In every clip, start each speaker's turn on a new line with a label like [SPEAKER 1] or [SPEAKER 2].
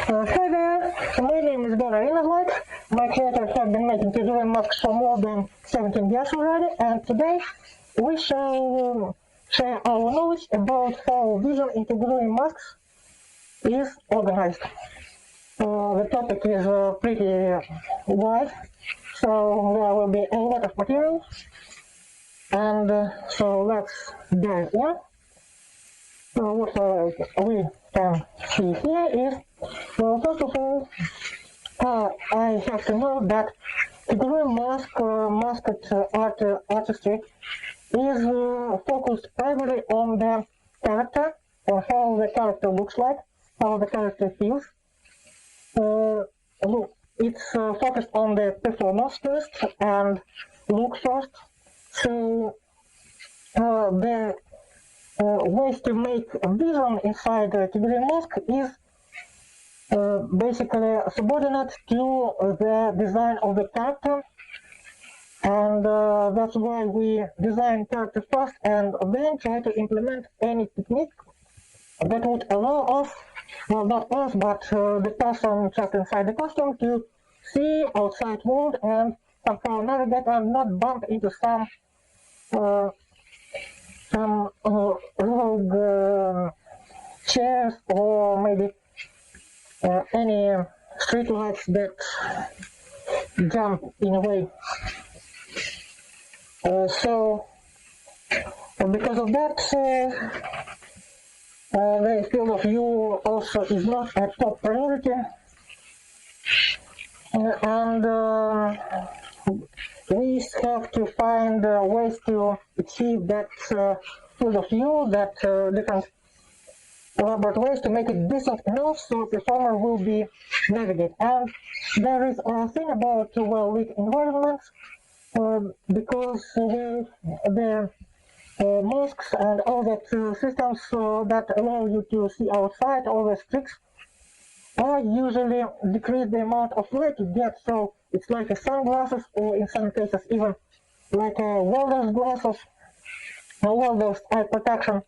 [SPEAKER 1] Hi there, my name is Light. My creators have been making kigurumi masks for more than 17 years already, and today we shall share our knowledge about how vision in kigurumi masks is organized. The topic is pretty wide, so there will be a lot of material, and so let's dive in. What we can see here is, well, first of all, I have to know that kigurumi masked artistry is focused primarily on the character, on how the character looks like, how the character feels. It's focused on the performance first and look first. So the ways to make a vision inside the kigurumi mask is basically subordinate to the design of the character, and that's why we design character first and then try to implement any technique that would allow us, well, not us, but the person trapped inside the costume to see outside world and somehow navigate and not bump into some rogue chairs or maybe any street lights that jump in a way. So because of that, the field of view also is not a top priority, and we have to find ways to achieve that field of view, that different elaborate ways to make it decent enough so the performer will be navigate. And there is a thing about well-lit environments, because the masks and all that systems that allow you to see outside, all the tricks, usually decrease the amount of light you get, so it's like a sunglasses, or in some cases even like a welder's glasses, welder's eye protection.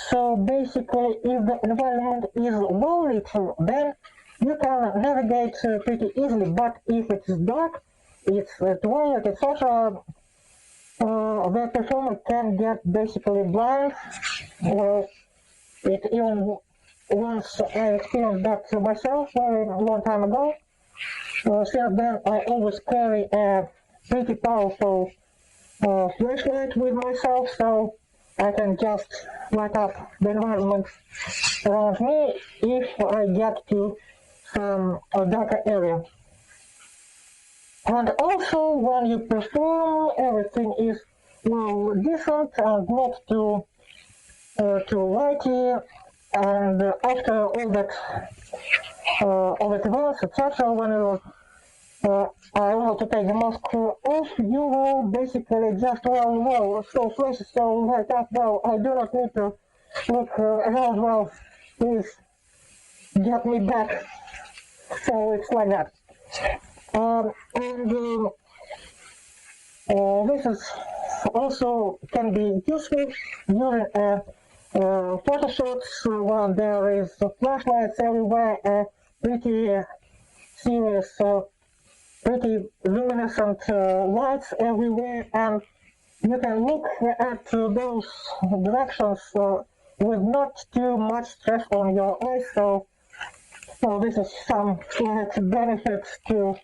[SPEAKER 1] So basically, if the environment is well lit, then you can navigate pretty easily, but if it's dark, it's twilight, etc., the performer can get basically blind. It even once I experienced that myself a long time ago. Since then, I always carry a pretty powerful flashlight with myself, so I can just light up the environment around me if I get to some darker area. And also, when you perform, everything is well decent and not too lighty. And after all that events, etc., when you I want to take the mask off, you will basically just, so flashy, so light up, I do not need to look around, please get me back. So it's like that. And this is also can be useful during photo shots when there is flashlights everywhere, pretty serious, pretty luminescent lights everywhere, and you can look at those directions with not too much stress on your eyes. So this is some slight benefits to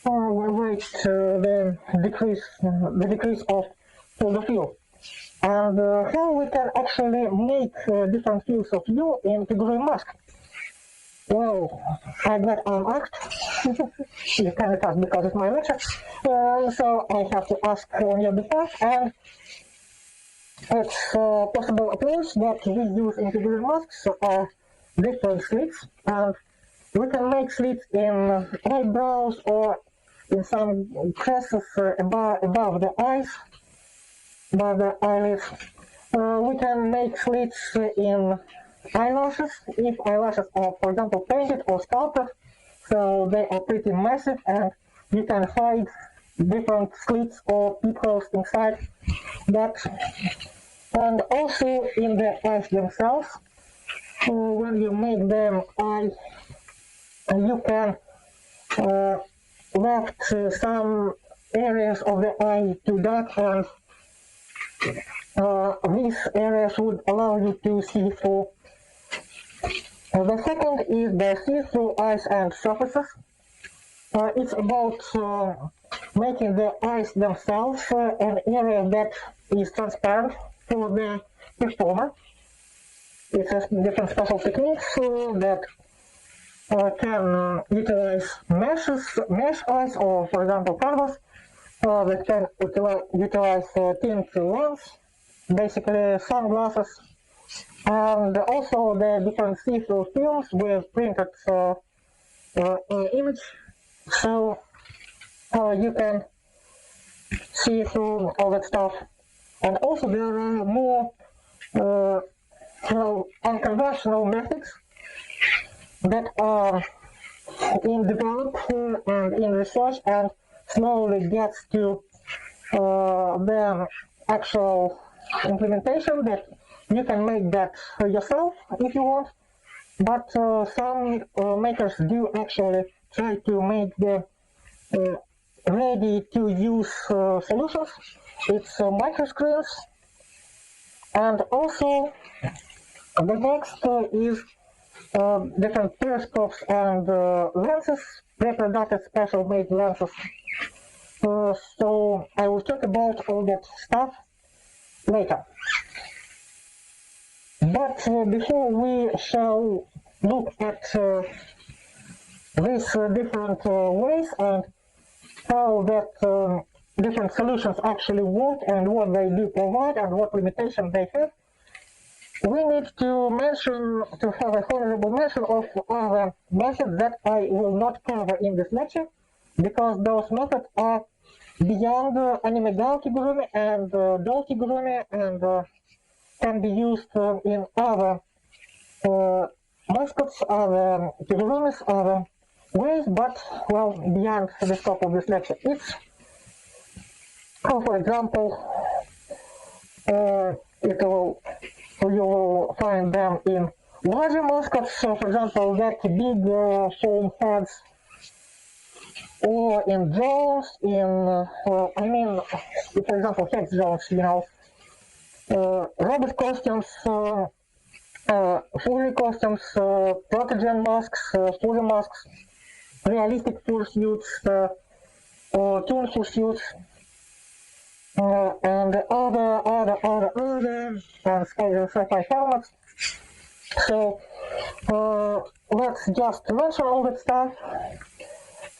[SPEAKER 1] rate the decrease of field of view. And how we can actually make different fields of view in kigurumi mask. Well, I got asked. You cannot ask because it's my lecture. So I have to ask on your behalf, and it's a possible approach that we use in kigurumi masks are different slits, and we can make slits in eyebrows or in some creases above the eyes, above the eyelids. We can make slits in eyelashes, if eyelashes are, for example, painted or sculpted, so they are pretty massive, and you can hide different slits or peepholes inside that. And also in the eyes themselves, when you make them eye, you can left some areas of the eye to dark, and these areas would allow you to see through. The second is the see-through eyes and surfaces. It's about making the eyes themselves an area that is transparent for the performer. It has different special techniques that can utilize mesh eyes, or for example canvas, that can utilize tint lens, basically sunglasses, and also the different see-through films with printed image, so you can see through all that stuff. And also there are more unconventional methods that are in development and in research, and slowly gets to the actual implementation that you can make that yourself if you want. But some makers do actually try to make the ready-to-use solutions. It's microscreens, and also the next is different periscopes and lenses, pre-produced special-made lenses. So I will talk about all that stuff later. But before we shall look at these different ways and how that different solutions actually work and what they do provide and what limitations they have, we need to have a honorable mention of other methods that I will not cover in this lecture, because those methods are beyond anime doll kigurumi and doll kigurumi, and can be used in other mascots, other kigurumis, other ways, but well, beyond the scope of this lecture. It's, for example, you will find them in larger mascots, so for example, that big foam heads, or in drones, for example, head drones, robot costumes, furry costumes, protogen masks, furry masks, realistic fursuits, toon fursuits, and other sci-fi helmets. So let's just mention all that stuff.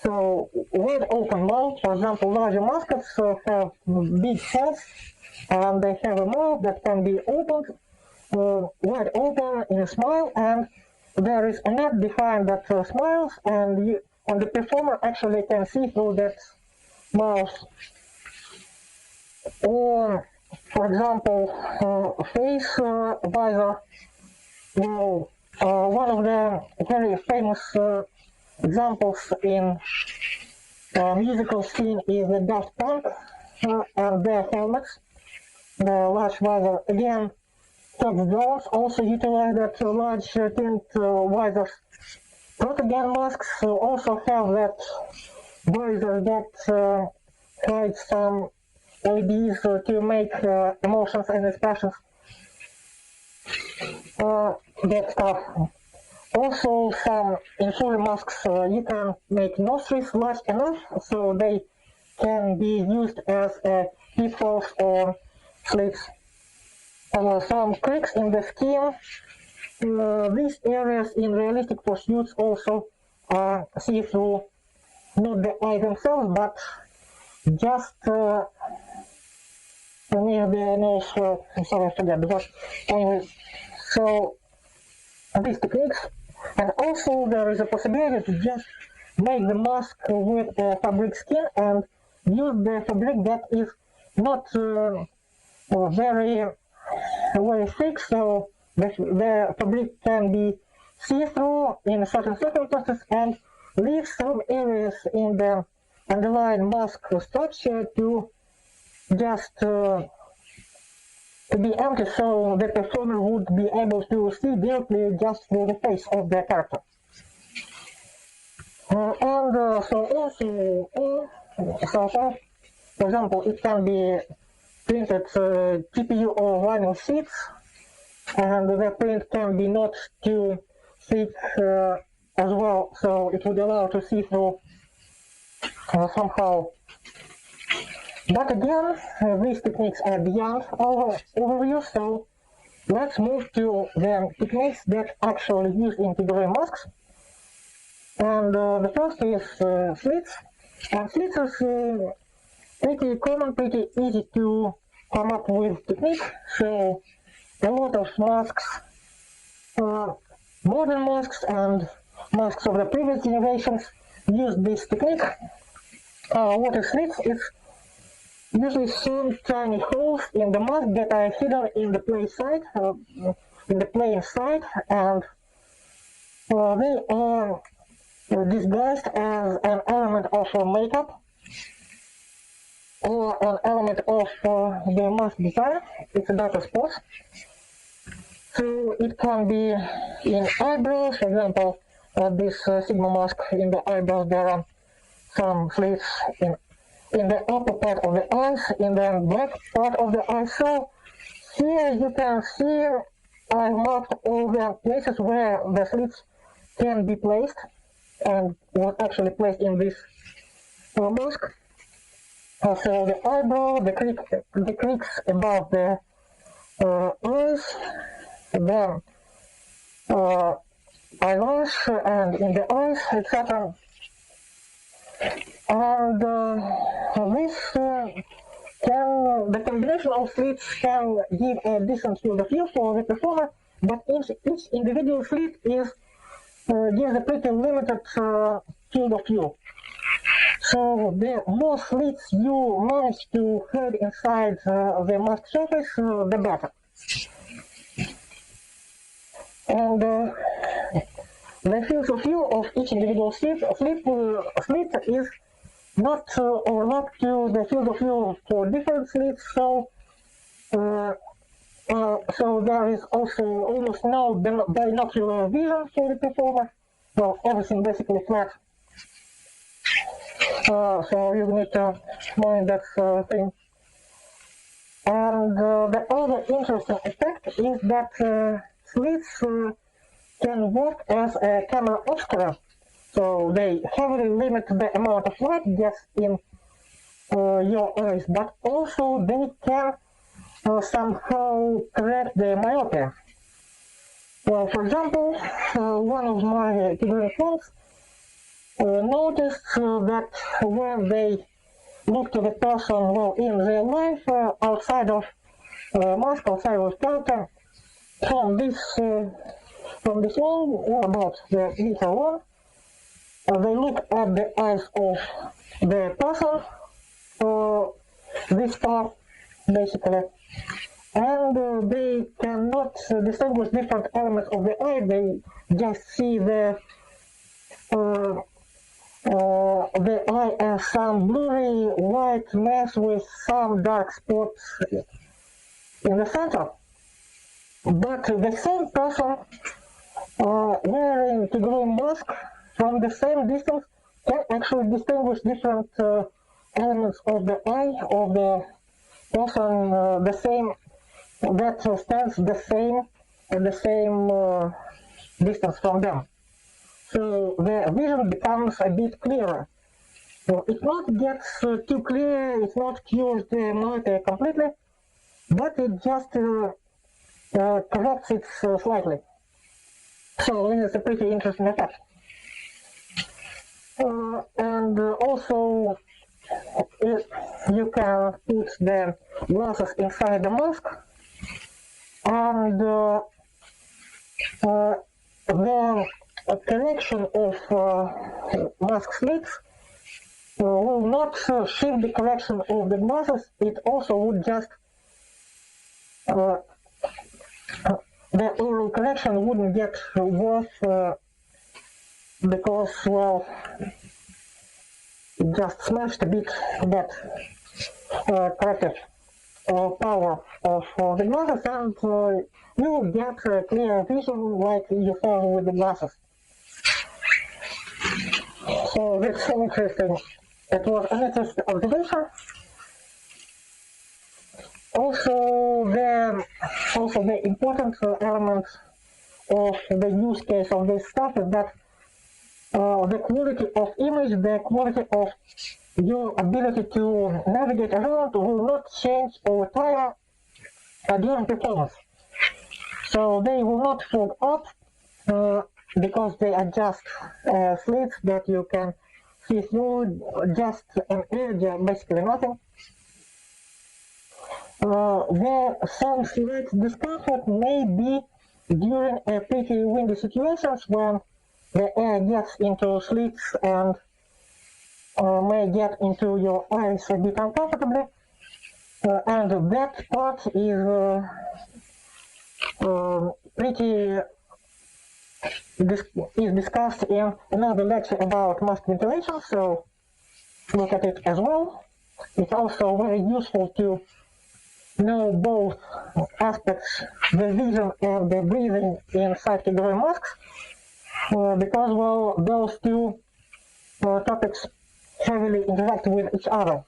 [SPEAKER 1] So wide open mouth, for example, larger mascots have big heads, and they have a mouth that can be opened wide open in a smile, and there is a net behind that smiles, and the performer actually can see through that mouth. Or, for example, face visor. Well, one of the very famous examples in musical scene is the Daft Punk and their helmets. The large visor, again, Top drones also utilize that large tint visors. Protogen masks also have that visor that hides some LEDs to make emotions and expressions. That stuff. Also, some in furry masks you can make nostrils large enough so they can be used as peepholes or slits. Some cracks in the skin. These areas in realistic pursuits also see-through, not the eye themselves, but just near the nose. I'm sorry, I forgot. But anyway, so these techniques, and also there is a possibility to just make the mask with a fabric skin and use the fabric that is not very thick, so the fabric can be see-through in certain circumstances and leave some areas in the underlying mask structure to just to be empty, so the performer would be able to see directly just through the face of the character. For example, it can be printed GPU or vinyl sheets, and the print can be not too thick as well, so it would allow to see through somehow. But again, these techniques are beyond our overview, so let's move to the techniques that actually used in kigurumi masks. And the first is slits. And slits is pretty common, pretty easy to come up with technique. So a lot of masks, modern masks and masks of the previous generations use this technique. What is slits is usually some tiny holes in the mask that are hidden in the play side, in the playing side, and they are disguised as an element of makeup or an element of the mask design. It's a data spot. So it can be in eyebrows, for example, this Sigma mask in the eyebrows, there are some slits in the upper part of the eyes, in the black part of the eye. So here you can see I marked all the places where the slits can be placed and was actually placed in this mask. So the eyebrow, the creaks above the eyes, then eyelash and in the eyes, etc. And the combination of slits can give a decent field of view for the performer, but each individual slit gives a pretty limited field of view. So the more slits you manage to hide inside the mask surface, the better. And the field of view of each individual slit is not overlapped to the field of view for different slits, so there is also almost no binocular vision for the performer. Well, everything basically flat. So you need to mind that thing. And the other interesting effect is that slits can work as a camera obscurer. So they heavily limit the amount of light gets in your eyes, but also they can somehow correct the myopia. Well, for example, one of my kigurumi friends noticed that when they look to the person in real life, outside of mask, outside of character, from this wall, or about the meter wall, they look at the eyes of the person, this far, basically, and they cannot distinguish different elements of the eye. They just see the eye as some blurry white mess with some dark spots in the center. But the same person wearing kigurumi mask from the same distance can actually distinguish different elements of the eye of the person, the same that stands the same at the same distance from them. So the vision becomes a bit clearer. So it not gets too clear, it not cures the myopia completely, but it just corrects it slightly. So this is a pretty interesting effect. And also, you can put the glasses inside the mask, and the correction of mask slits will not shift the correction of the glasses. It also would just the overall correction wouldn't get worse because, well, it just smashed a bit that corrective power of the glasses, and you will get clear vision like you have with the glasses. So that's so interesting. It was an interesting observation. Also the important element of the use case of this stuff is that the quality of image, the quality of your ability to navigate around will not change over time during performance. So they will not fog up because they are just slits that you can see through, just an edge, basically nothing. Some slight discomfort may be during pretty windy situations when the air gets into slits and may get into your eyes a bit uncomfortably, and that part is pretty is discussed in another lecture about mask ventilation, so look at it as well. It's also very useful to know both aspects, the vision and the breathing inside kigurumi masks, because, well, those two topics heavily interact with each other.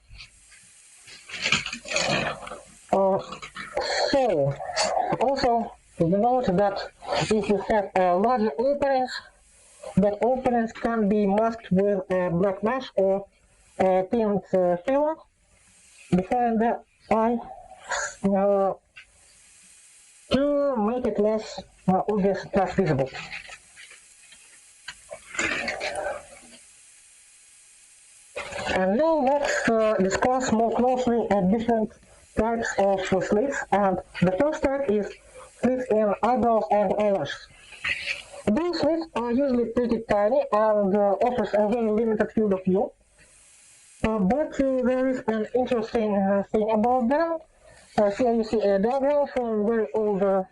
[SPEAKER 1] So, also note that if you have larger openings, that openings can be masked with a black mesh or a tint film behind the eye to make it less obvious, less visible. And now let's discuss more closely different types of slits, and the first type is slits in eyebrows and eyelashes. These slits are usually pretty tiny and offers a very limited field of view, but there is an interesting thing about them. Here you see a diagram from very old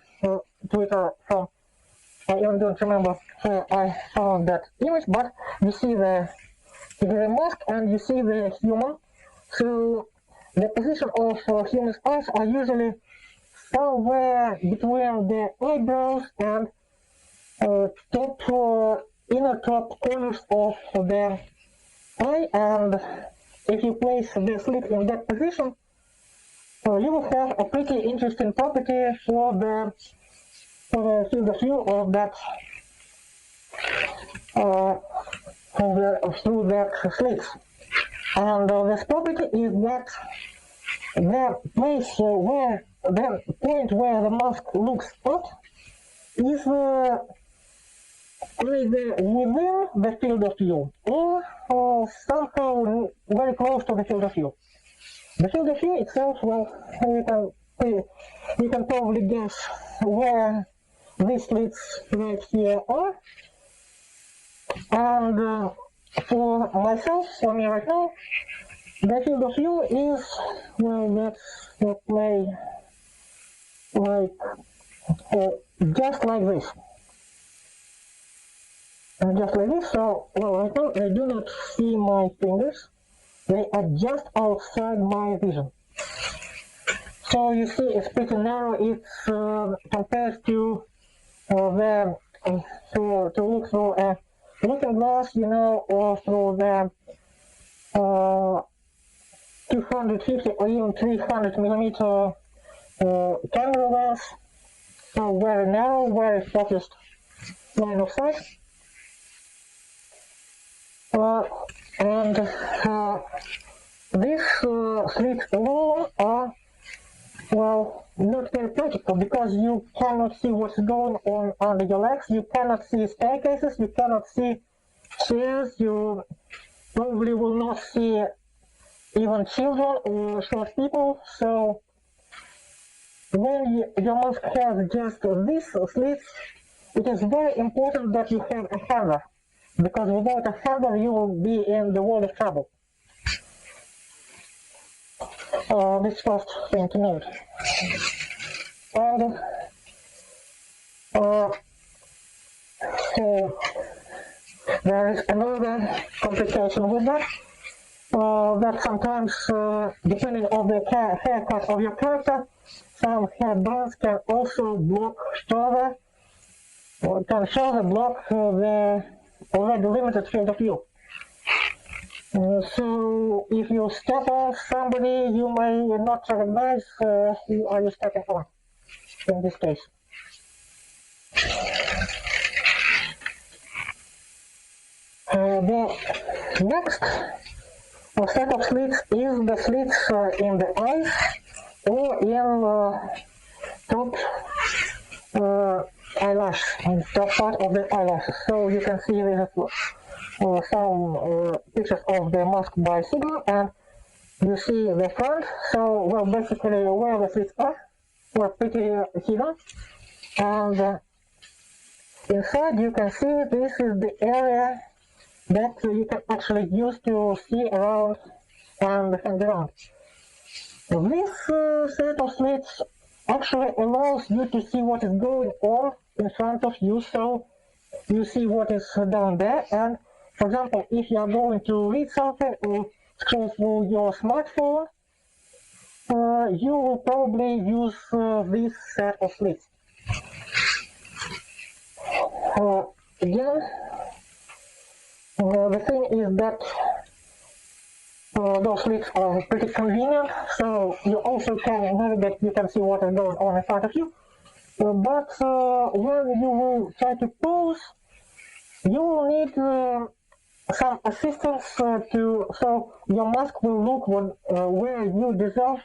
[SPEAKER 1] Twitter from, I even don't remember where I found that image, but you see the mask and you see the human. So the position of human's eyes are usually somewhere between the eyebrows and inner top corners of the eye, and if you place the slit in that position, you will have a pretty interesting property for the field of view of that through that slit. And this property is that the place where the point where the mask looks up is either within the field of view or somehow very close to the field of view. The field of view itself, well, you can probably guess where these slits right here are. And for myself, for me right now, the field of view is, well, let's play like just like this. Just like this, so, well, right now I do not see my fingers. They are just outside my vision. So you see it's pretty narrow. It's compared to to look through a looking glass, you know, or through the 250 or even 300 millimeter camera lens. So very narrow, very focused line of sight. And these slits alone are, well, not very practical because you cannot see what's going on under your legs, you cannot see staircases, you cannot see chairs, you probably will not see even children or short people. So when your mask has just these slits, it is very important that you have a handler, because without a handler you will be in the world of trouble. This first thing to note. And so there is another complication with that. that sometimes, depending on the haircut of your character, some hairbands can also block further, or can further block the already limited field of view. So if you step on somebody, you may not recognize who are you stepping on in this case. The next set of slits is the slits in the eyes or in top eyelash, in top part of the eyelash. So you can see this some pictures of the mask by Sigma, and you see the front. So, well, basically where the slits are were pretty hidden, and inside you can see this is the area that you can actually use to see around and hang around. This set of slits actually allows you to see what is going on in front of you, so you see what is down there. And for example, if you are going to read something or scroll through your smartphone, you will probably use this set of slits. Again, the thing is that those slits are pretty convenient, so you also can navigate, you can see what is going on in front of you. But when you will try to pose, you will need some assistance so your mask will look where you deserve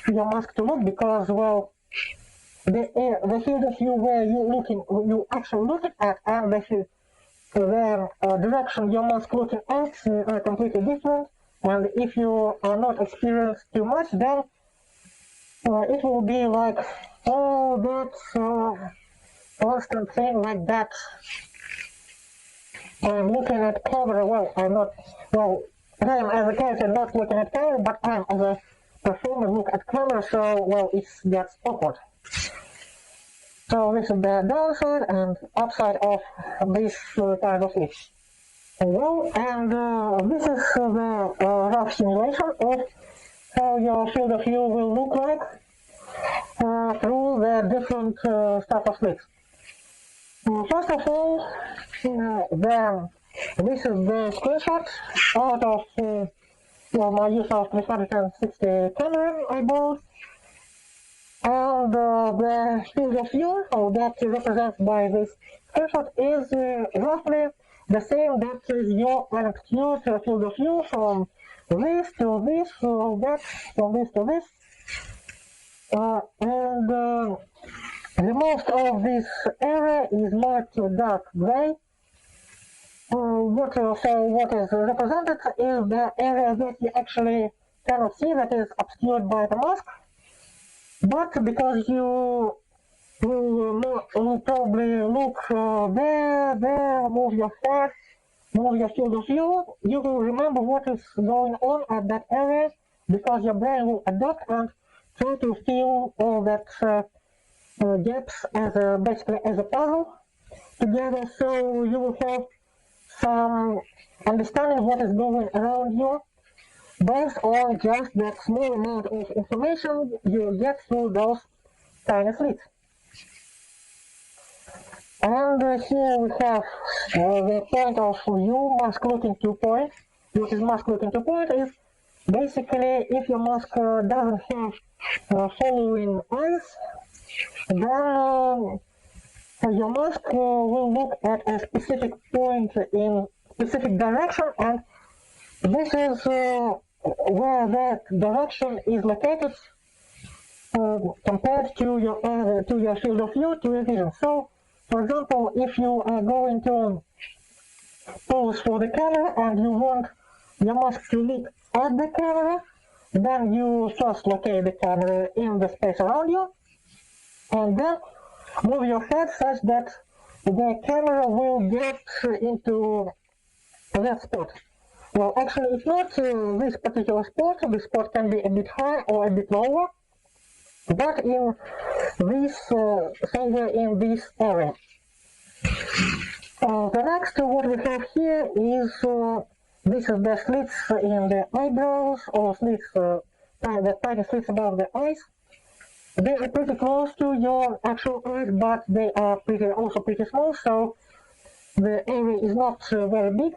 [SPEAKER 1] your mask to look, because, well, the field of view where you actually looking at, and the direction your mask looking at are completely different. And if you are not experienced too much, then it will be like, oh, that's constant thing like that. I'm looking at camera. Well, I'm not. Well, I am as a character not looking at camera, but I'm as a performer look at camera. So, well, it gets awkward. So this is the downside and upside of this kind of slits. Well, and this is the rough simulation of how your field of view will look like through the different stuff of slits. First of all, this is the screenshot out of my use of 360 camera I bought. And the field of view that represents by this screenshot is roughly the same that is your unobscured field of view from this to this, that, from this to this. And the most of this area is marked dark gray. What is represented is the area that you actually cannot see, that is obscured by the mask. But because you will probably look there, move your head, move your field of view, you will remember what is going on at that area, because your brain will adapt and try to fill all that gaps basically as a puzzle together, so you will have some understanding of what is going around you based on just that small amount of information you get through those tiny slits. And here we have the point of view, mask looking to point. What is mask looking to point is basically if your mask doesn't have following eyes, then your mask will look at a specific point in specific direction, and this is where that direction is located compared to your field of view, to your vision. So, for example, if you are going to pose for the camera and you want your mask to look at the camera, then you first locate the camera in the space around you, and then move your head such that the camera will get into that spot. Well, actually, it's not this particular spot. The spot can be a bit higher or a bit lower, but in this somewhere in this area. The next what we have here is this is the slits in the eyebrows, or slits, the tiny slits above the eyes. They are pretty close to your actual eyes, but they are also pretty small, so the area is not very big.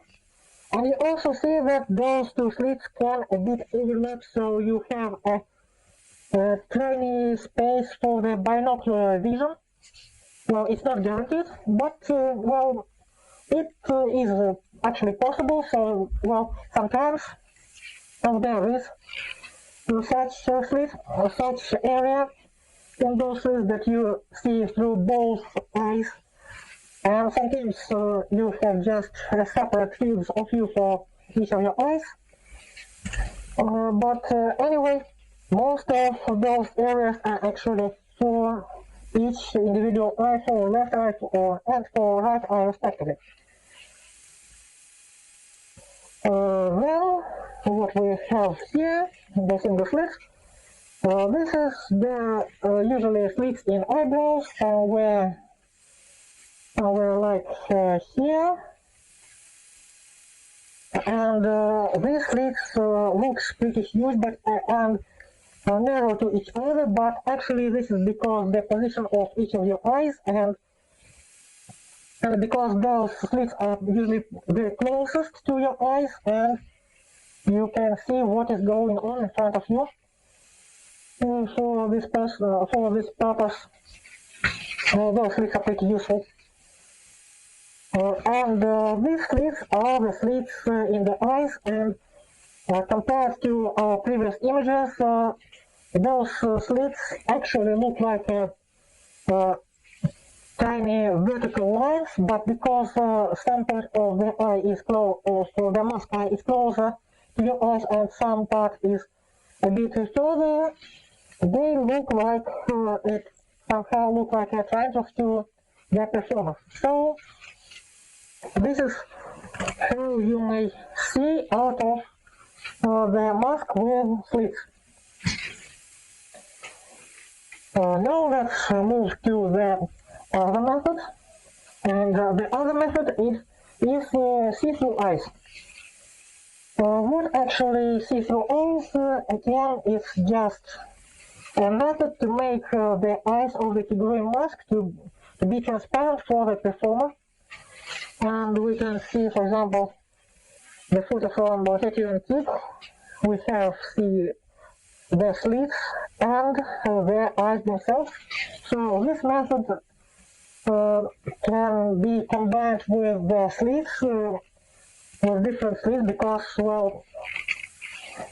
[SPEAKER 1] And you also see that those two slits can a bit overlap, so you have a tiny space for the binocular vision. Well, it's not guaranteed, but well, it is actually possible. So, well, sometimes there is such slit, such area in those slits that you see through both eyes. And sometimes you have just separate fields of view for each of your eyes. But anyway, most of those areas are actually for each individual eye, for left eye and for right eye respectively. Then what we have here, the single slits. This is the usually slits in eyebrows, where like here, and these slits looks pretty huge, but and narrow to each other. But actually, this is because the position of each of your eyes, and because those slits are usually very closest to your eyes, and you can see what is going on in front of you. For this purpose, those slits are pretty useful. And these slits are the slits in the eyes, and compared to our previous images, those slits actually look like tiny vertical lines, but because some part of the eye is the mask eye is closer to your eyes, and some part is a bit further, they look like somehow look like a triangle to the performer. So this is how you may see out of the mask with slits. Now let's move to the other method, and the other method is see-through eyes. What actually see-through eyes again is just a method to make the eyes of the kigurumi mask to be transparent for the performer. And we can see, for example, the photo from Bohetian Kid. We have the slits and their eyes themselves. So this method can be combined with the slits, with different slits, because, well,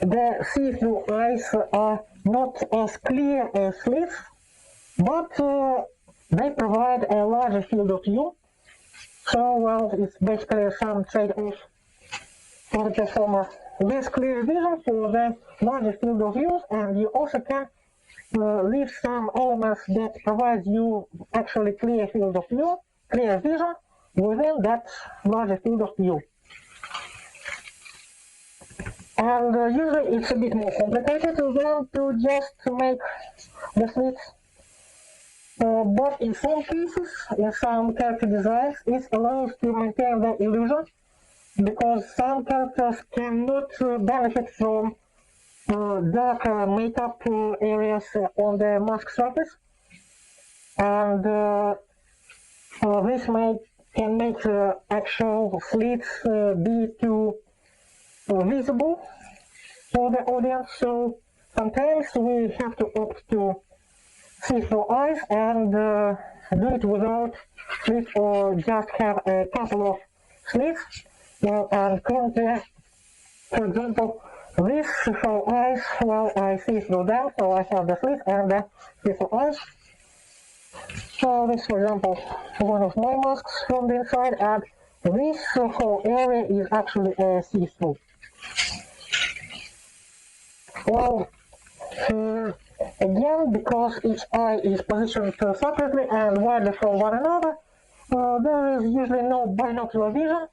[SPEAKER 1] the see-through eyes are not as clear as slits, but they provide a larger field of view. So, well, it's basically some trade-off for the performer. Less clear vision for the larger field of view, and you also can leave some elements that provide you actually clear field of view, clear vision within that larger field of view. And usually it's a bit more complicated than to just make the slits. But in some cases, in some character designs, it allows to maintain the illusion, because some characters cannot benefit from darker makeup areas on the mask surface, and this can make the actual slits be too visible for the audience. So sometimes we have to opt to see-through eyes and do it without slits, or just have a couple of slits. And currently, for example, these see-through eyes, well, I see through them, so I have the slits and the see-through eyes. So this, for example, one of my masks from the inside, and this whole area is actually a see-through. Well, again, because each eye is positioned separately and widely from one another, there is usually no binocular vision.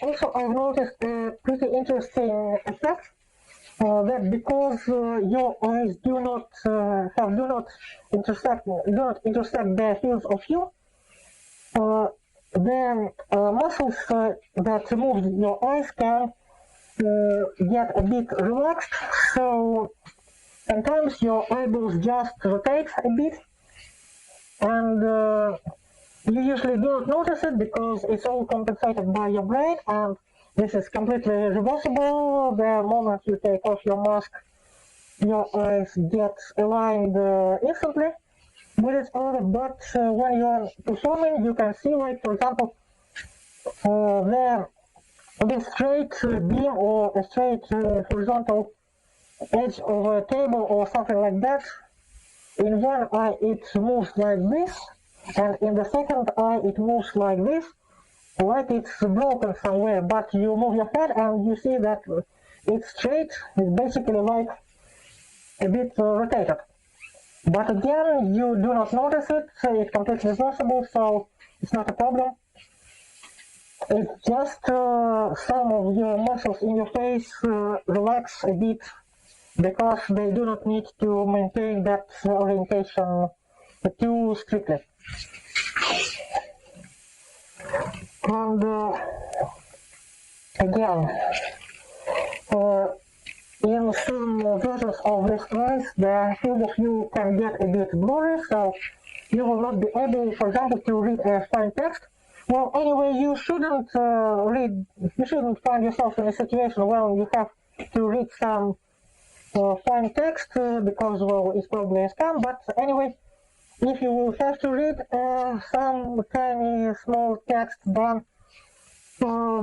[SPEAKER 1] Also, I've noticed a pretty interesting effect, that because your eyes do not intersect the fields of view, the muscles that move your eyes can get a bit relaxed, so sometimes your eyeballs just rotate a bit, and you usually don't notice it because it's all compensated by your brain, and this is completely reversible. The moment you take off your mask, your eyes get aligned instantly with each other, but when you're performing, you can see, like, for example, the straight beam or a straight horizontal edge of a table or something like that. In one eye it moves like this, and in the second eye it moves like this, like it's broken somewhere, but you move your head and you see that it's straight. It's basically like a bit rotated. But again, you do not notice it, so it's completely reversible, so it's not a problem. It's just some of your muscles in your face relax a bit because they do not need to maintain that orientation too strictly. And again, in some versions of this device, the field of view can get a bit blurry, so you will not be able, for example, to read a fine text. Well, anyway, you shouldn't find yourself in a situation where you have to read some fine text because, well, it's probably a scam, but anyway, if you will have to read some tiny small text, then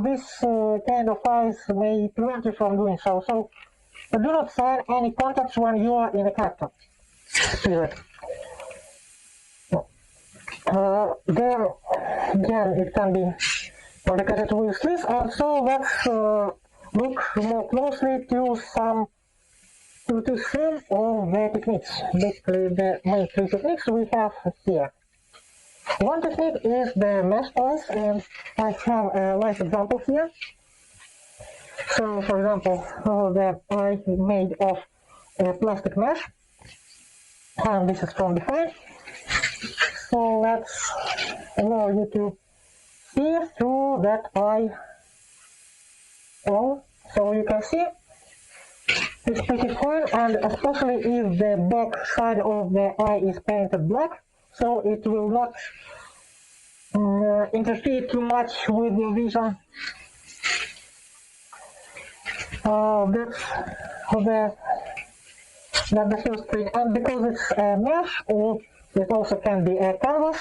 [SPEAKER 1] this kind of eyes may prevent you from doing so. So do not sign any contracts when you are in a character period. There, again, it can be complicated with this, and so let's look more closely to some of the techniques. Basically, the main three techniques we have here. One technique is the mesh eyes, and I have a live example here. So, for example, the eye made of a plastic mesh, and this is from behind. So let's allow you to see through that eye. Well, so you can see it's pretty fine, and especially if the back side of the eye is painted black, so it will not interfere too much with your vision. That's the first thing, and because it's a mesh, or it also can be a canvas,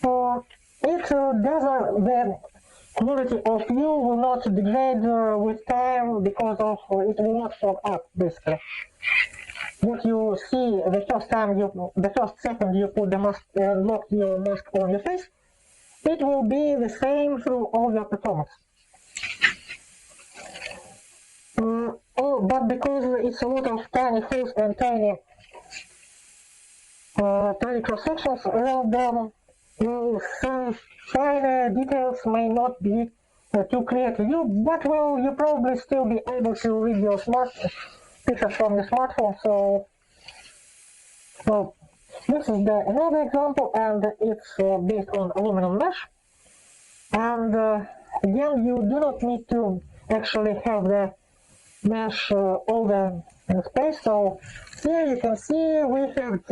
[SPEAKER 1] the quality of view will not degrade with time because of it will not fog up, basically. What you see the first second you put the mask, lock your mask on your face, it will be the same through all your performance. But because it's a lot of tiny holes and tiny cross sections around them, some fine details may not be too clear to you, but well, you probably still be able to read your pictures from your smartphone. So this is another example, and it's based on aluminum mesh. And again, you do not need to actually have the mesh over in space. So here you can see we have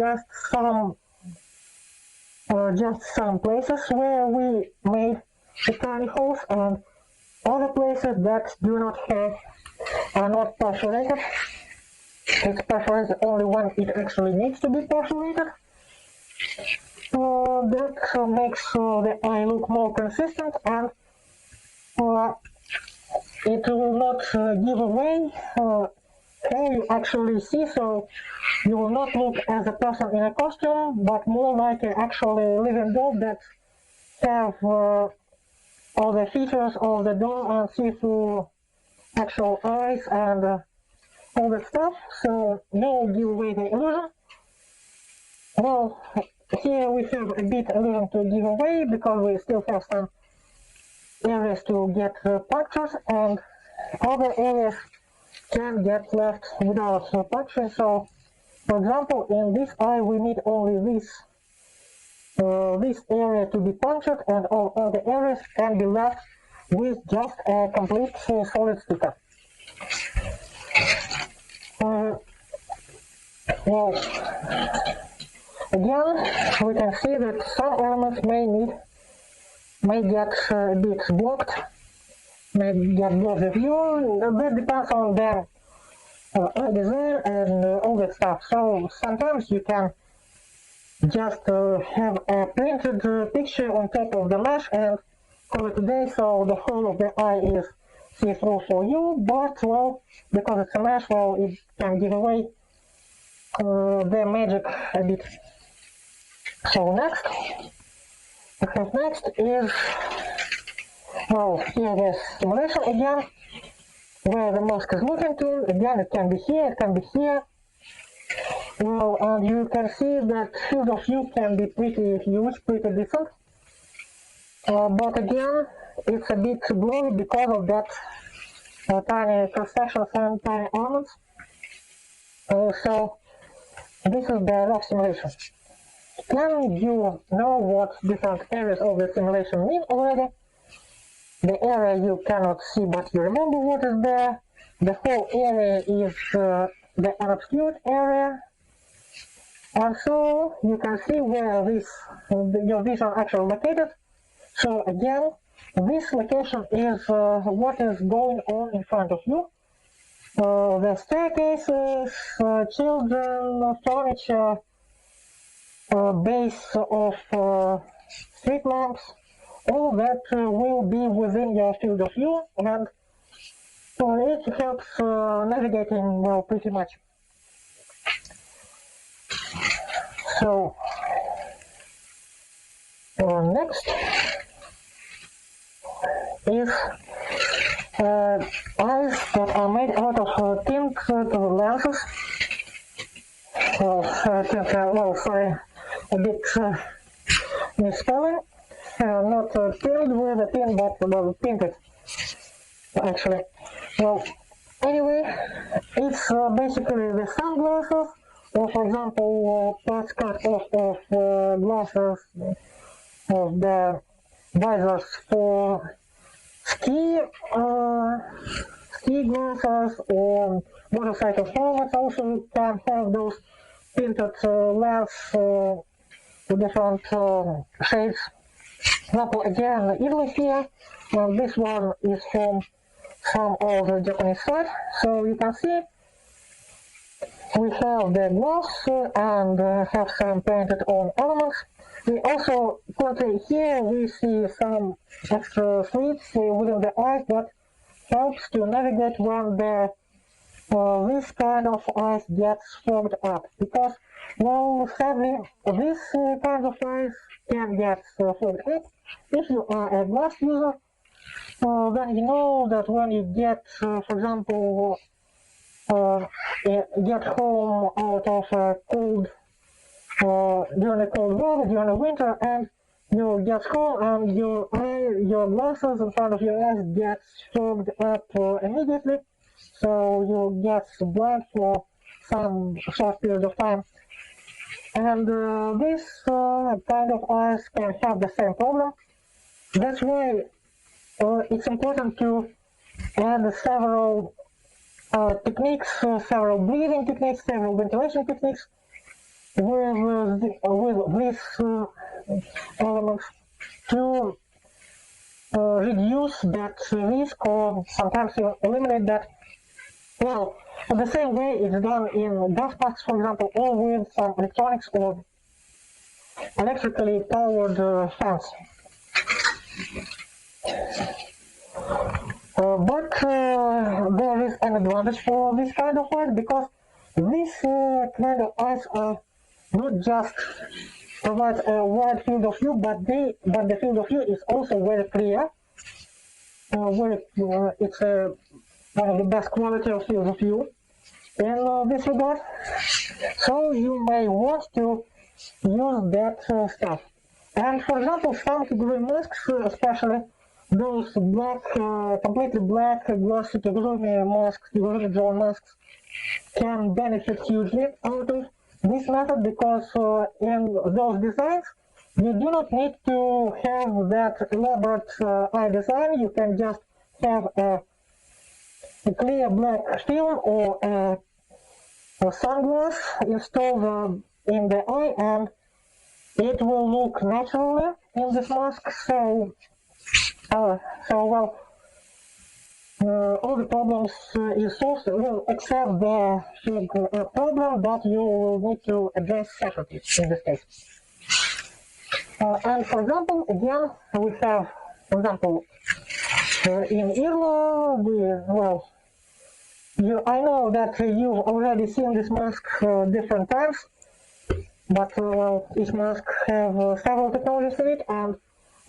[SPEAKER 1] just some places where we made the tiny holes, and other places that do not have are not perforated. It's perforated only when it actually needs to be perforated. That makes the eye look more consistent, and it will not give away how you actually see, so you will not look as a person in a costume, but more like an actually living doll that have all the features of the doll and see through actual eyes and all that stuff, so no give away the illusion. Well, here we have a bit illusion to give away because we still have some areas to get punctures, and other areas can get left without puncture. So, for example, in this eye we need only this this area to be punctured and all other areas can be left with just a complete solid sticker. Well, again, we can see that some elements may get a bit blocked, may get blocked of view. That depends on their design and all that stuff. So sometimes you can just have a printed picture on top of the mesh and call it a day, so the whole of the eye is see-through for you, but well, because it's a mesh, well, it can give away the magic a bit. So next is, well, here the simulation again, where the mask is looking to. Again, it can be here, it can be here. Well, and you can see that field of view can be pretty huge, pretty decent. But again, it's a bit blurry because of that tiny cross-sections and tiny elements. So this is the rough simulation. Can you know what different areas of the simulation mean already? The area you cannot see, but you remember what is there. The whole area is the unobscured area. And so you can see where your vision actually located. So again, this location is what is going on in front of you. The staircases, children, furniture, base of street lamps, all that will be within your field of view, and it helps navigating well pretty much. So next is eyes that are made out of tint lenses. Sorry, a bit misspelling. Not tinted with a tint, but tinted, actually. Well, anyway, it's basically the sunglasses, or for example, parts cut off of glasses of the visors for ski glasses, or motorcycle helmets also can have those tinted lens with different shades. Example again, Italy here, and this one is from some of the Japanese side. So you can see we have the glass and have some painted on elements. We also currently here we see some extra slits within the eyes that helps to navigate when this kind of eyes gets fogged up, because well, sadly this kind of eyes can get fogged up. If you are a glass user, then you know that when you get, for example, get home out of a cold, during a cold weather, during a winter, and you get home and your glasses in front of your eyes gets fogged up immediately, so you get blind for some short period of time. And this kind of eyes can have the same problem. That's why it's important to add several techniques, several breathing techniques, several ventilation techniques with these elements to reduce that risk, or sometimes eliminate that. Well, the same way it's done in gas masks, for example, or with some electronics or electrically powered fans. But there is an advantage for this kind of eyes, because these kind of eyes are not just provide a wide field of view, but the field of view is also very clear. It's one of the best quality of field of view in this regard. So you may want to use that stuff. And for example, some kigurumi masks, especially those black, completely black glossy kigurumi masks, kigurumi drawn masks, can benefit hugely out of this method, because in those designs You do not need to have that elaborate eye design. You can just have a clear black film or a sunglass installed in the eye, and it will look naturally in this mask. So all the problems is solved, well, except the big problem that you will need to address separately in this case. And for example, again, we have, for example, in IRLA, I know that you've already seen this mask different times, but each mask have several technologies in it, and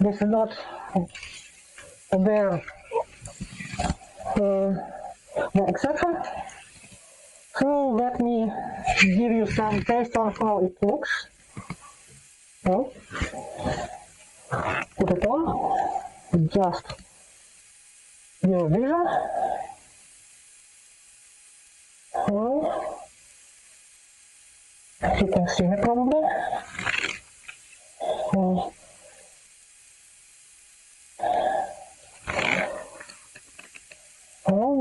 [SPEAKER 1] this is not the exception. So let me give you some taste on how it looks. So, put it on, just your vision. So, as you can see me probably. So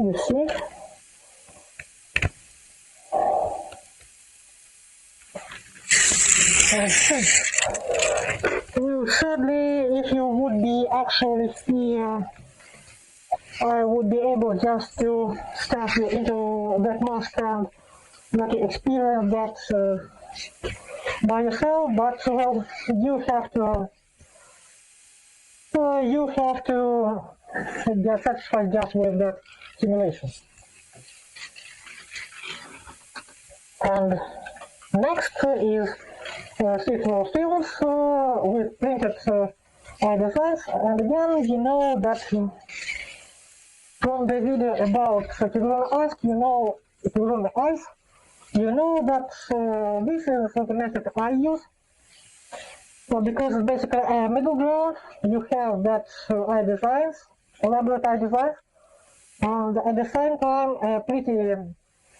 [SPEAKER 1] you see. Well, sadly, if you would be actually here, I would be able just to step you into that mask and let you experience that by yourself. But well, you have to get satisfied just with that simulation. And next is see-through films with printed eye designs. And again, you know that from the video about kigurumi eyes, you know that this is the method I use. So because it's basically a middle ground, you have that eye designs, elaborate eye designs, and at the same time a pretty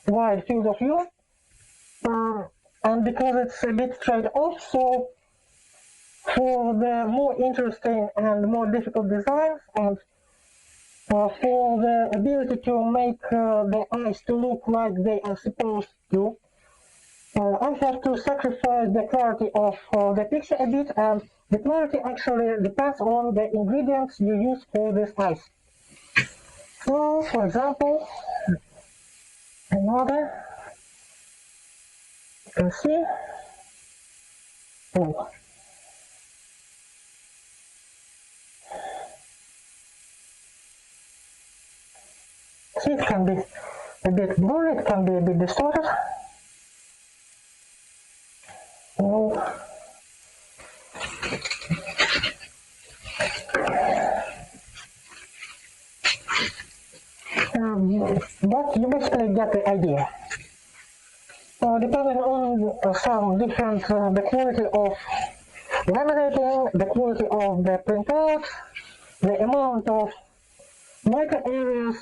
[SPEAKER 1] wide field of view. And because it's a bit trade-off, so for the more interesting and more difficult designs, and for the ability to make the eyes to look like they are supposed to, I have to sacrifice the clarity of the picture a bit, and the clarity actually depends on the ingredients you use for these eyes. So, for example, another, you can see, oh. See, it can be a bit blurry, it can be a bit distorted. Oh. But you basically get the idea. Depending on some different, the quality of laminating, the quality of the printout, the amount of micro areas,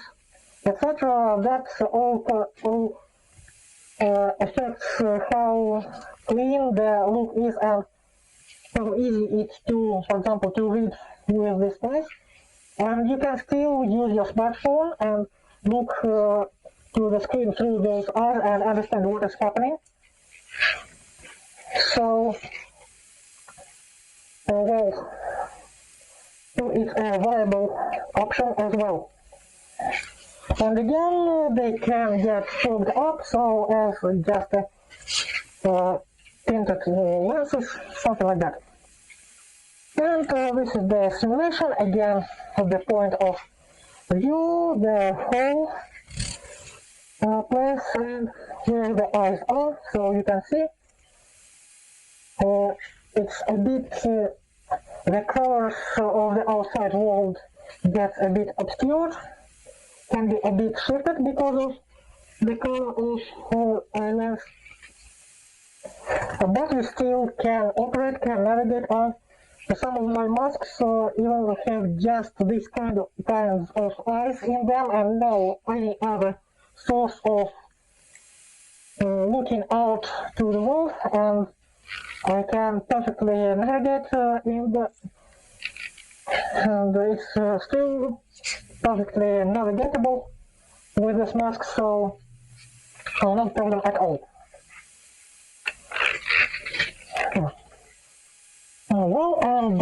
[SPEAKER 1] etc. That all affects how clean the look is and how easy it's to, for example, to read with this device. And you can still use your smartphone and look to the screen through those eyes and understand what is happening. So, well, it's a viable option as well. And again, they can get fogged up, so as just tinted lenses, something like that. And this is the simulation, again, at the point of view, the whole place and where the eyes are, so you can see it's a bit, the colors of the outside world gets a bit obscured, can be a bit shifted because of the color of eye lens, but you still can operate, can navigate on. Some of my masks even have just this kinds of eyes in them and no any other source of looking out to the world, and I can perfectly navigate in the, and it's still perfectly navigatable with this mask, so no problem at all. Well, and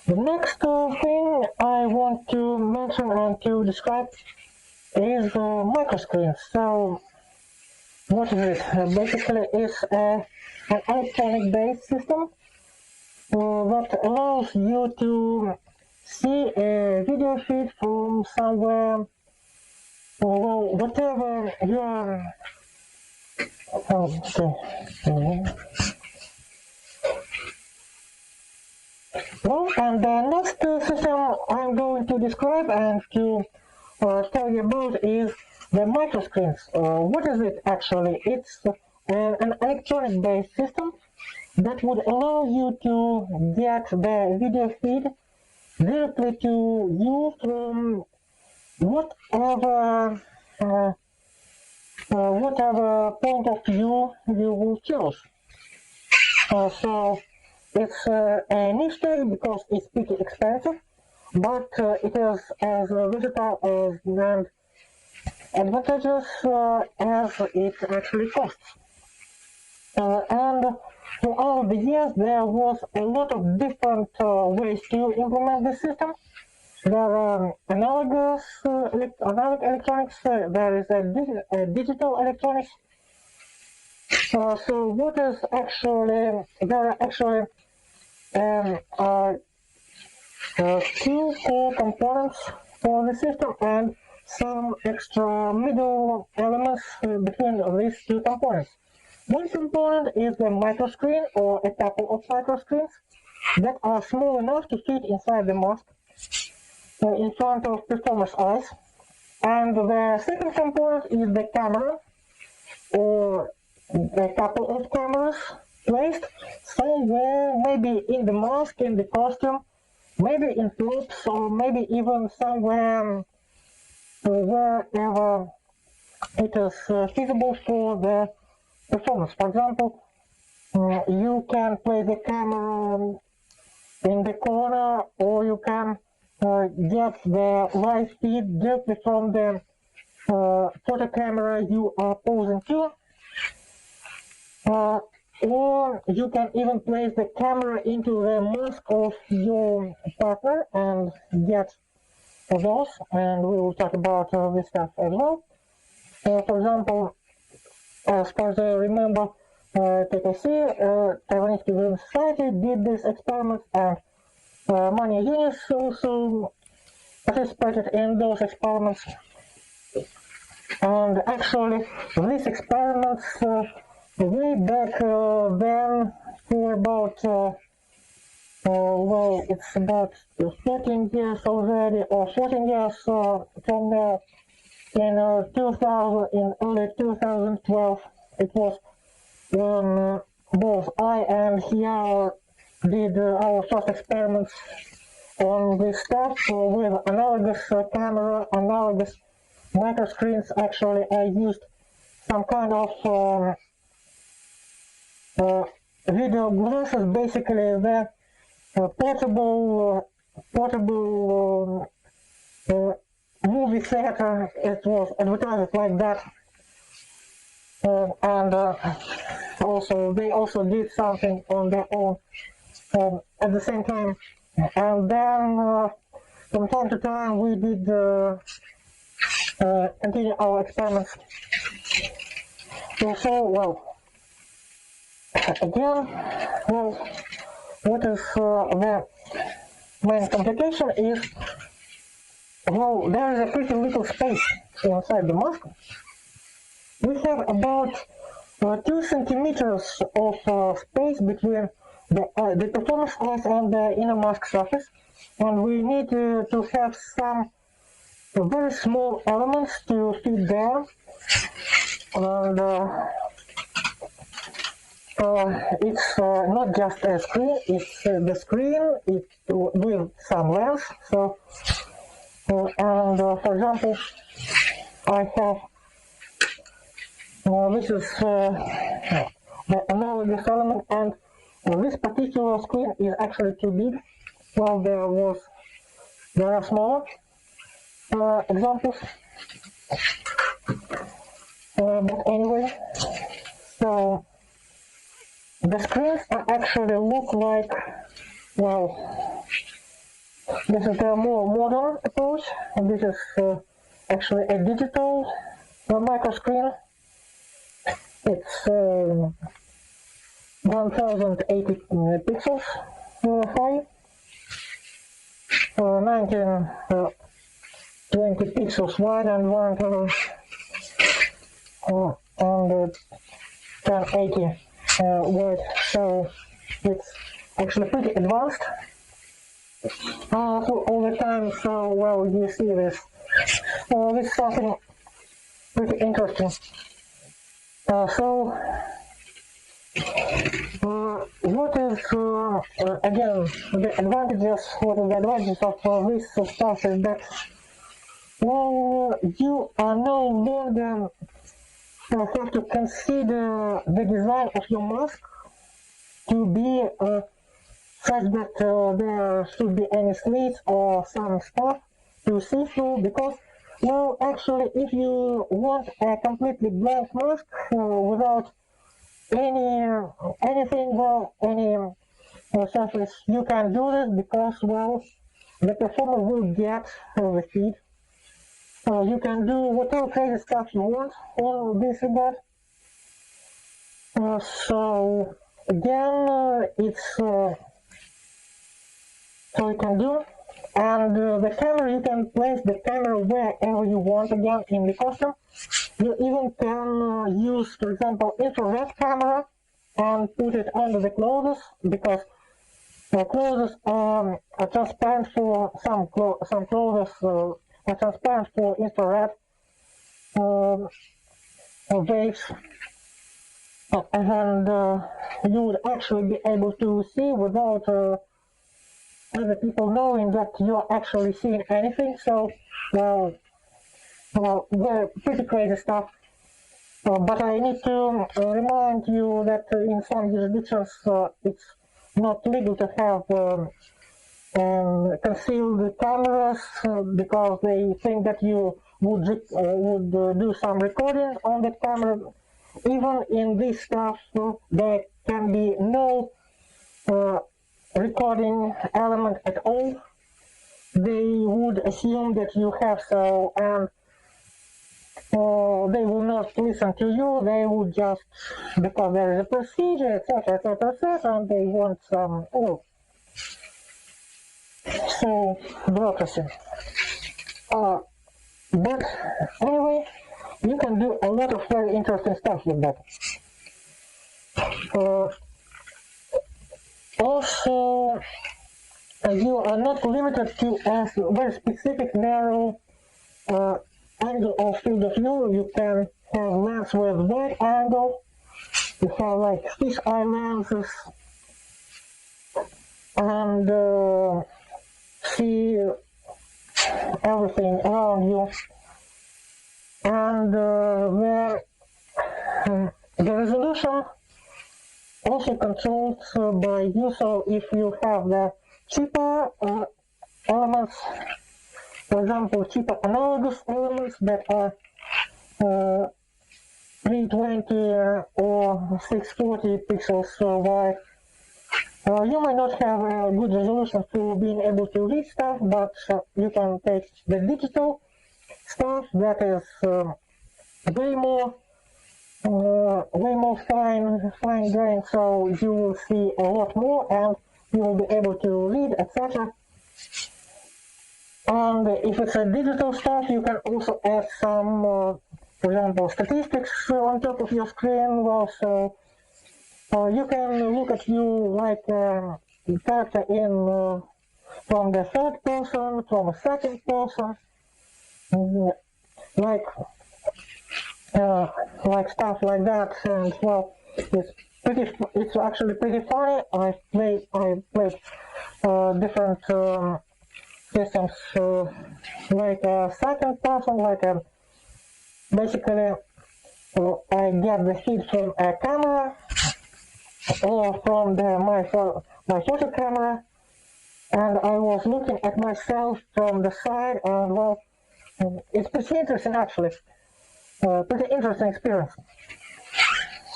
[SPEAKER 1] the next thing I want to mention and to describe is microscreen. So, what is it? Basically, it's an electronic-based system that allows you to see a video feed from somewhere, well, whatever your Well, and the next system I'm going to describe and to tell you about is the microscreens. What is it actually? It's an electronic-based system that would allow you to get the video feed directly to you from whatever whatever point of view you will choose. So it's a niche tag because it's pretty expensive, but it is as versatile and advantageous as it actually costs. And throughout the years, there was a lot of different ways to implement this system. There are analog electronics, there is a digital electronics. So what is actually, there are actually two core components for the system and some extra middle elements between these two components. One component is the microscreen or a couple of microscreens that are small enough to fit inside the mask in front of performer's eyes. And the second component is the camera or a couple of cameras placed somewhere, maybe in the mask, in the costume, maybe in props, or maybe even somewhere wherever it is feasible for the performance. For example, you can place the camera in the corner, or you can get the live feed directly from the photo camera you are posing to. Or you can even place the camera into the mask of your partner and get those, and we will talk about this stuff as well. For example, as far as I remember, TKC, Taiwanese Kigurumi Society, did this experiment, and many units also participated in those experiments. And actually, these experiments way back then, for about, well, it's about 13 years already, or 14 years from now, in 2000, in early 2012, it was when both I and Hiao did our first experiments on this stuff with analogous camera, analogous microscreens. Actually, I used some kind of video glasses, basically the portable movie theater. It was advertised like that, and also they also did something on their own at the same time. And then from time to time we did continue our experiments. So well. Again, well, what is the main complication is, well, there is a pretty little space inside the mask. We have about 2 centimeters of space between the performance eyes and the inner mask surface, and we need to have some very small elements to fit there. And it's not just a screen, it's the screen with some lens. So, and for example, I have, this is the analogous element, and This particular screen is actually too big. Well, there are smaller examples. But anyway, so the screens actually look like, well, this is the more modern approach. This is actually a digital micro screen. It's 1080 pixels high, 1920 pixels wide, and 1080 wide. So it's actually pretty advanced all the time. So well, you see this. This is something pretty interesting. What is again the advantages? What is the advantage of this stuff is that, well, you are no longer have to consider the design of your mask to be such that there should be any slits or some stuff to see through, because, well, actually, if you want a completely blank mask without anything, well, any surface, you can do this because, well, the performer will get the feed. You can do whatever crazy stuff you want in this regard. So again, it's so you can do, and the camera, you can place the camera wherever you want again in the costume. You even can use, for example, infrared camera and put it under the clothes, because clothes are transparent for some clothes are transparent for infrared waves, and you would actually be able to see without other people knowing that you're actually seeing anything. So, well, they're pretty crazy stuff. But I need to remind you that in some jurisdictions it's not legal to have concealed cameras because they think that you would do some recording on that camera. Even in this stuff, there can be no recording element at all. They would assume that you have so, and they will not listen to you. They would just, because there is a procedure, etc., and they want some, so bureaucracy. But anyway, you can do a lot of very interesting stuff with that. Also, you are not limited to a very specific narrow angle of field of view. You can have lens with wide angle. You have like fisheye lenses, and see everything around you. And the resolution also controlled by you. So if you have the cheaper elements, for example, cheaper analogous elements that are 320 or 640 pixels wide, you might not have a good resolution for being able to read stuff, but you can take the digital stuff that is way more fine grained, so you will see a lot more and you will be able to read, etc. And if it's a digital stuff, you can also add some, for example, statistics on top of your screen. Well, so you can look at you like a character in from the third person, from a second person, like stuff like that. And well, it's actually pretty funny. I played different systems like a second person, like basically I get the feed from a camera from my photo camera, and I was looking at myself from the side, and well, it's pretty interesting actually. Pretty interesting experience.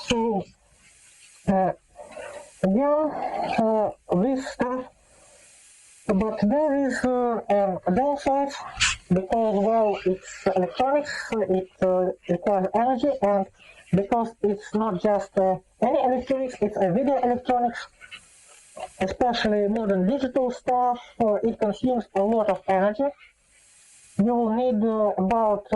[SPEAKER 1] So, yeah, this stuff, but there is a downside because, well, it's electronics, it requires energy, and because it's not just any electronics, it's a video electronics, especially modern digital stuff, it consumes a lot of energy. You will need about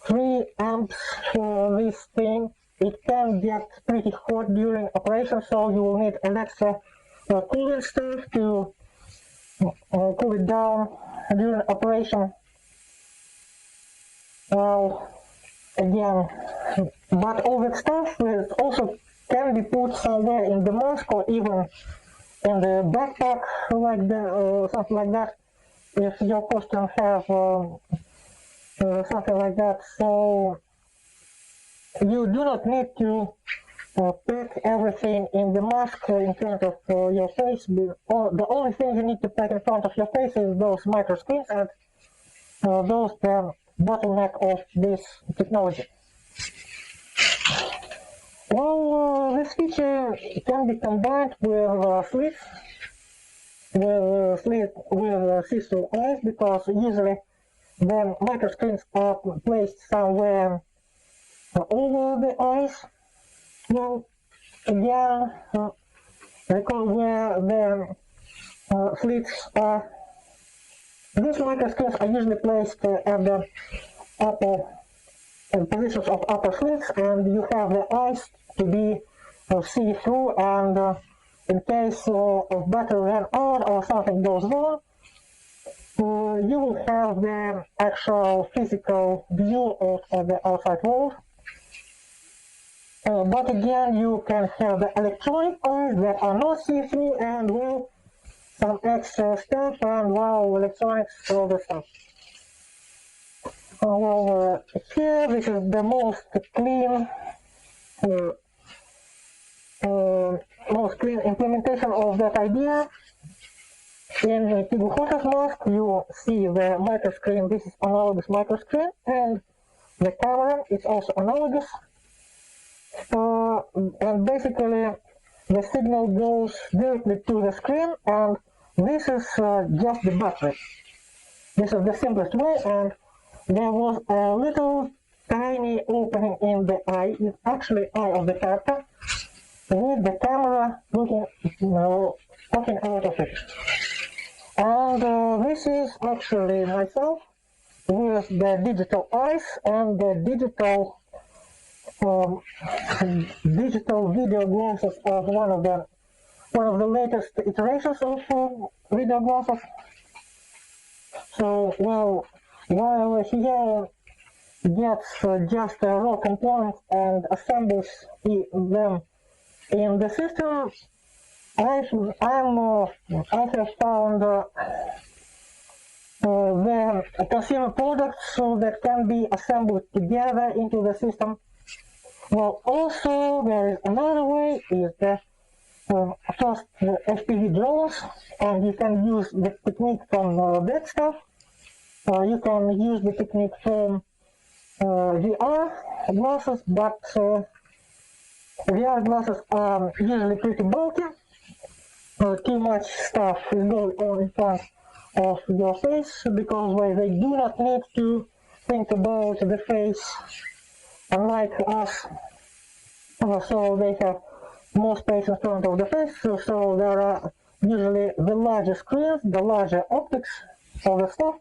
[SPEAKER 1] 3 amps for this thing. It can get pretty hot during operation, so you will need an extra cooling stuff to cool it down during operation. Well, again, but all that stuff also can be put somewhere in the mask or even in the backpack like that, or something like that, if your costume have something like that. So you do not need to pack everything in the mask in front of your face. The only thing you need to pack in front of your face is those micro screens, and those the bottleneck of this technology. Well, this feature can be combined with slits, with see-through eyes, because usually the micro screens are placed somewhere over the eyes. Well, again, recall where the slits are. These micro screens are usually placed at the upper positions of upper slits, and you have the eyes to be see-through, and in case of battery ran out or something goes wrong, you will have the actual physical view of the outside world. But again, you can have the electronic eyes that are not see-through, and well, some extra stuff, and well, electronics, all the stuff. Well, here this is the most clean implementation of that idea. In the Kigurumi mask, you see the micro screen. This is analogous micro screen, and the camera is also analogous. And basically, the signal goes directly to the screen, and this is just the battery. This is the simplest way, and there was a little tiny opening in the eye. It's actually eye of the character, with the camera looking, poking out of it. And this is actually myself with the digital eyes and the digital video glasses of one of the latest iterations of video glasses. So, well, while here gets just raw components and assembles them in the system, I have found the consumer products that can be assembled together into the system. Well, also there is another way, is the first FPV drones, and you can use the technique from that stuff. You can use the technique from VR glasses, but VR glasses are usually pretty bulky. Too much stuff is going on in front of your face, because they do not need to think about the face, unlike us. So they have more space in front of the face, so there are usually the larger screens, the larger optics of the stuff.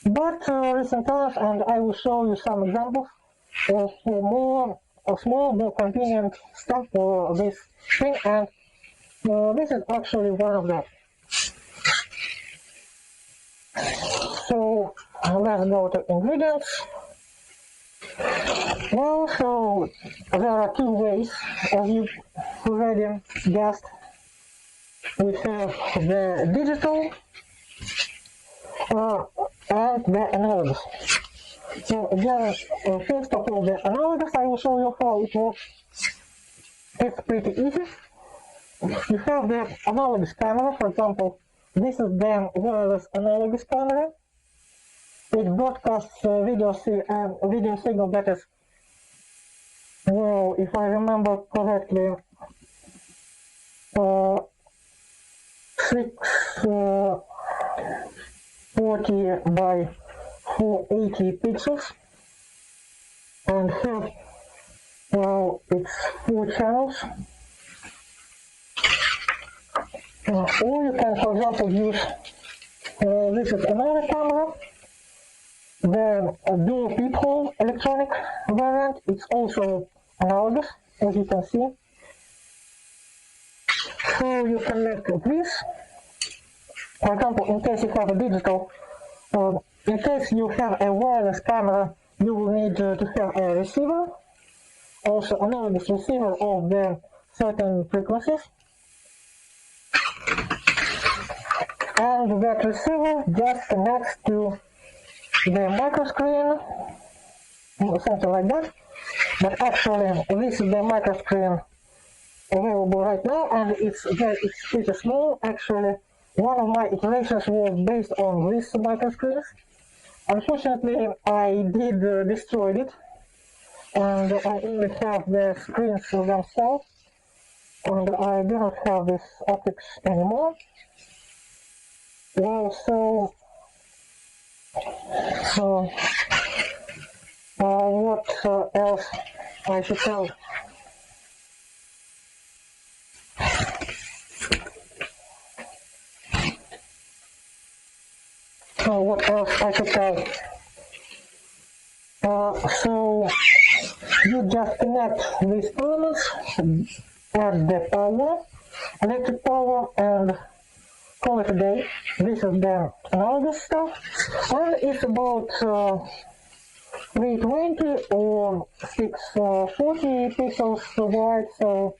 [SPEAKER 1] But recent times, and I will show you some examples of small, more convenient stuff for this thing, and this is actually one of them. So let's go to ingredients. Well, so there are two ways, as you already guessed. We have the digital and the analogous. So again, first of all, the analogous, I will show you how it works. It's pretty easy. You have the analogous camera, for example, this is the wireless analogous camera. It broadcasts video signal that is, well, if I remember correctly, 640 by 480 pixels, and have, well, it's 4 channels. Or you can, for example, use this is another camera, the dual peephole electronic variant. It's also analogous, as you can see. So you connect this. For example, in case you have a digital, in case you have a wireless camera, you will need to have a receiver, also analogous receiver of the certain frequencies. And that receiver just connects to the microscreen, something like that. But actually, this is the microscreen available right now, and it's pretty small. Actually, one of my iterations was based on these microscreens. Unfortunately, I did destroy it, and I only have the screens themselves, and I do not have this optics anymore. Well, so what else I should tell? What else I should tell? So you just connect these elements, add the power, electric power, and call it a day. This is the analogous stuff, and it's about 320 or 640 pixels wide, so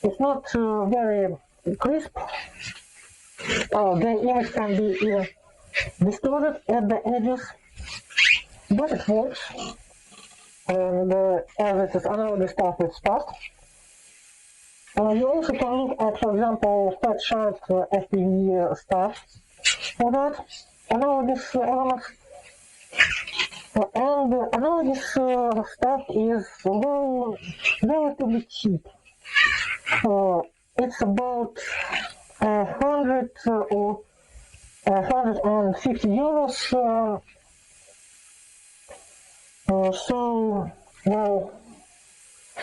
[SPEAKER 1] it's not very crisp. The image can be even distorted at the edges, but it works. And as it is analogous stuff, it's fast. You also can look at, for example, fat sharp FPV stuff for that. Analogous elements. And analogous stuff is, well, relatively cheap. It's about 100 or 150 euros. So, well,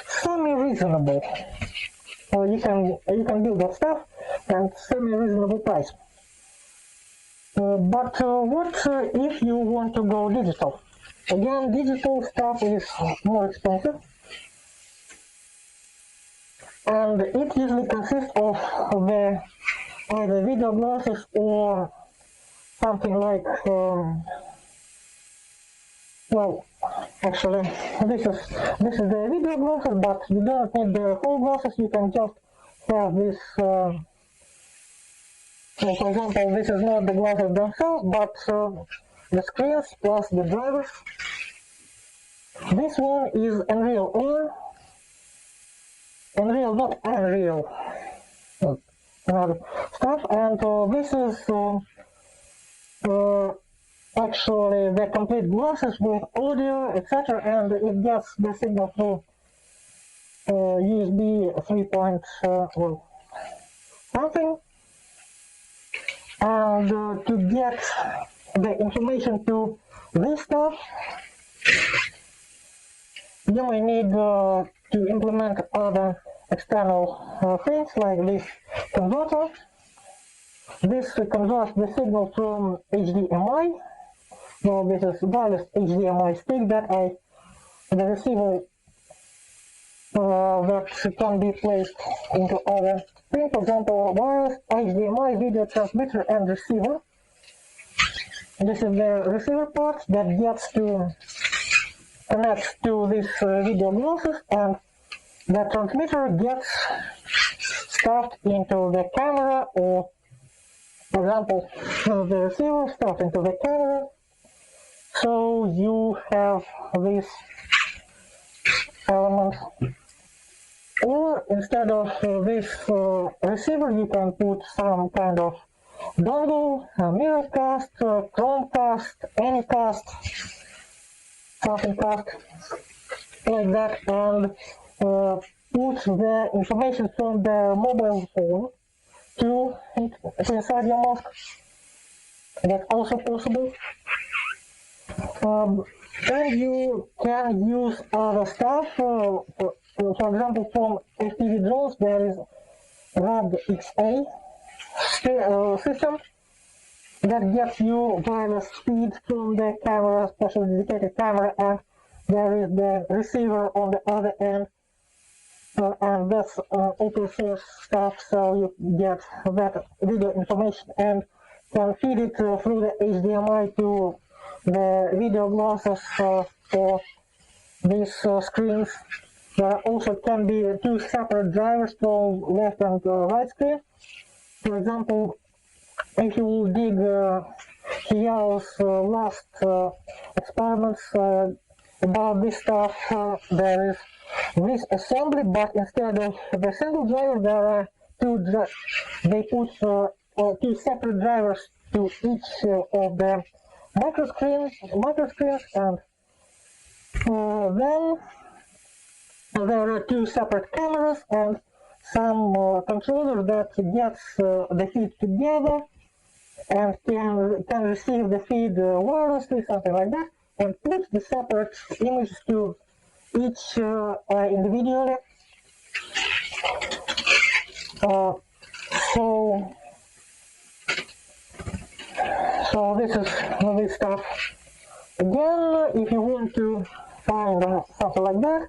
[SPEAKER 1] semi-reasonable. You can build that stuff and semi-reasonable price. But what if you want to go digital? Again, digital stuff is more expensive, and it usually consists of either video glasses or something like, well, actually, this is the video glasses, but you don't need the whole glasses. You can just have this. So for example, this is not the glasses themselves, but the screens plus the drivers. This one is Unreal Air. Unreal, not Unreal. Another stuff, and this is actually the complete glasses with audio, etc., and it gets the signal through USB 3. Something. And to get the information to this stuff, you may need to implement other external things like this converter. This converts the signal from HDMI. Well, this is wireless HDMI stick that the receiver that can be placed into other things. For example, wireless HDMI video transmitter and receiver. This is the receiver part that gets to connect to this video glasses, and the transmitter gets stuffed into the camera, or for example, the receiver stuffed into the camera. So you have these elements Or instead of this receiver, you can put some kind of dongle, Miracast, Chromecast, Anycast, something cast like that, and put the information from the mobile phone to inside your mask. That's also possible. And you can use other stuff. For example, from FPV drones, there is RAD XA system that gets you wireless feed from the camera, specially dedicated camera, and there is the receiver on the other end. And that's open source stuff, so you get that video information and can feed it through the HDMI to the video glasses for these screens. There also can be two separate drivers for left and right screen. For example, if you dig Hiyao's last experiments about this stuff, there is this assembly, but instead of the single driver, there are they put two separate drivers to each of the microscreens, and then there are two separate cameras and some controller that gets the feed together and can receive the feed wirelessly, something like that, and puts the separate images to each individually. So this is this stuff. Again, if you want to find something like that,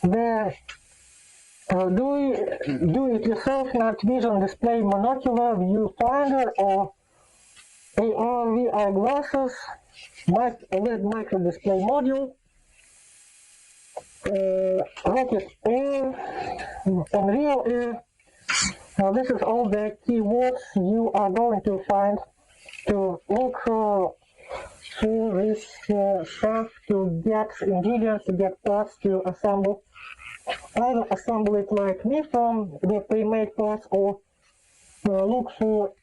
[SPEAKER 1] the do-it-yourself night vision display monocular viewfinder or AR/VR glasses, LED micro display module, Rocket Air, Unreal Air. Now this is all the keywords you are going to find to look for this stuff, to get ingredients, to get parts to assemble. Either assemble it like me from the pre-made parts, or look for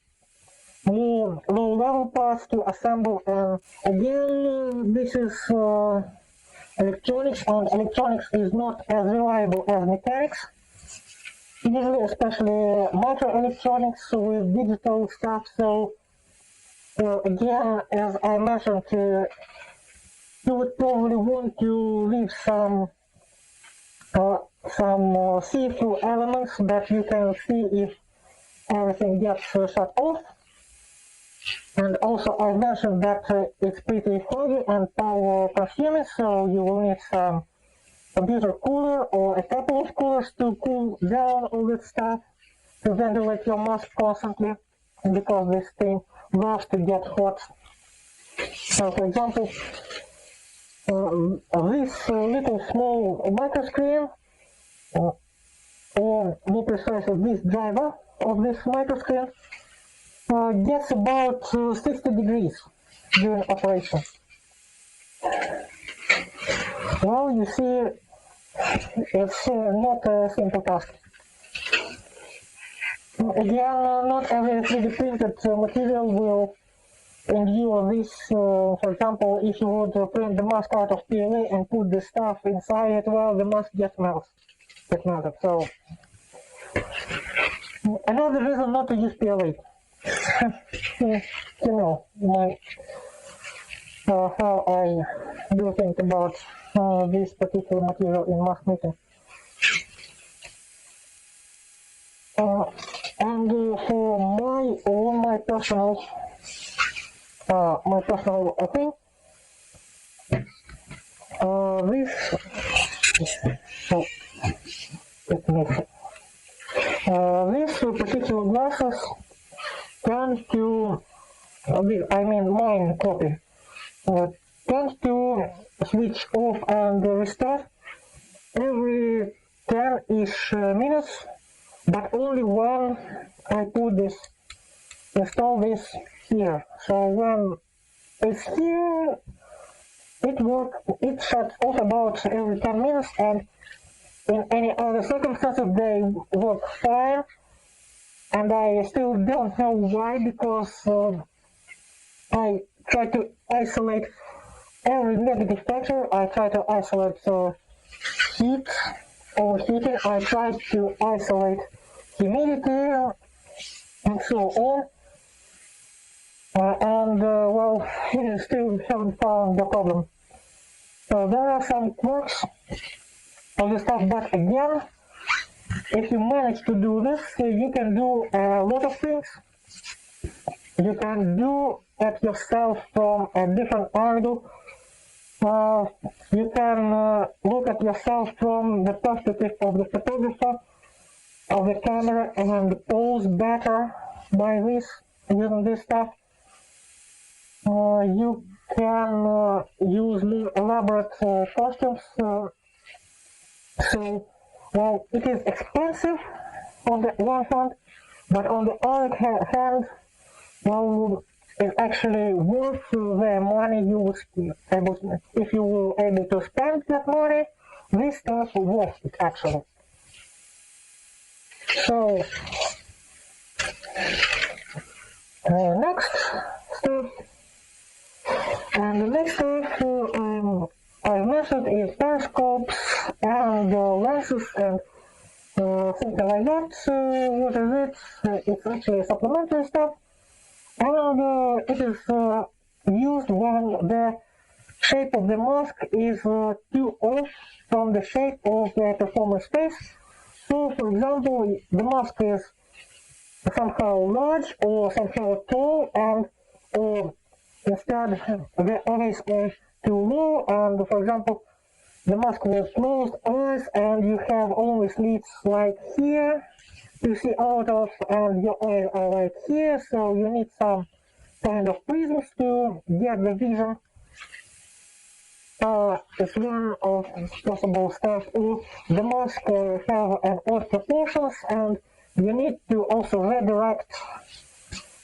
[SPEAKER 1] more low-level parts to assemble. And again, this is electronics, and electronics is not as reliable as mechanics. Usually, especially microelectronics with digital stuff. So again, as I mentioned, you would probably want to leave some see-through elements that you can see if everything gets shut off. And also I mentioned that it's pretty heavy and power consuming, so you will need some computer cooler or a couple of coolers to cool down all this stuff, to ventilate your mask constantly, because this thing loves to get hot. So for example, this little small microscreen, or more precisely this driver of this microscreen, gets about 60 degrees during operation. Well, you see, it's not a simple task. Again, not every 3D printed material will endure this. For example, if you would print the mask out of PLA and put the stuff inside it, well, the mask gets melted. So, another reason not to use PLA. You know, how I do think about this particular material in mask making. And for my personal thing, these particular glasses tend to, mine copy, tends to switch off and restart every 10-ish minutes, but only when I install this here. So when it's here, it shuts off about every 10 minutes, and in any other circumstances they work fine, and I still don't know why, because I try to isolate every negative factor. I try to isolate heat, overheating. I try to isolate humidity and so on. Well, still haven't found the problem. So there are some quirks of the stuff, but again, if you manage to do this, you can do a lot of things. You can do it yourself from a different angle. You can look at yourself from the perspective of the photographer, of the camera, and pose better by this, using this stuff. You can use more elaborate costumes. So, well, it is expensive on the one hand, but on the other hand, well, it's actually worth the money you will able to, if you will able to spend that money. This stuff worth it actually. So, next stuff, and the next stuff I mentioned is periscopes and lenses and something like that. What is it? It's actually supplementary stuff, and it is used when the shape of the mask is too off from the shape of the performer's face. So, for example, the mask is somehow large or somehow tall, and instead the eyes are too low, and for example, the mask with closed eyes, and you have only slits like here to see out of, and your eyes are like here, so you need some kind of prisms to get the vision. It's one of possible stuff. Or the mask have an odd proportions, and you need to also redirect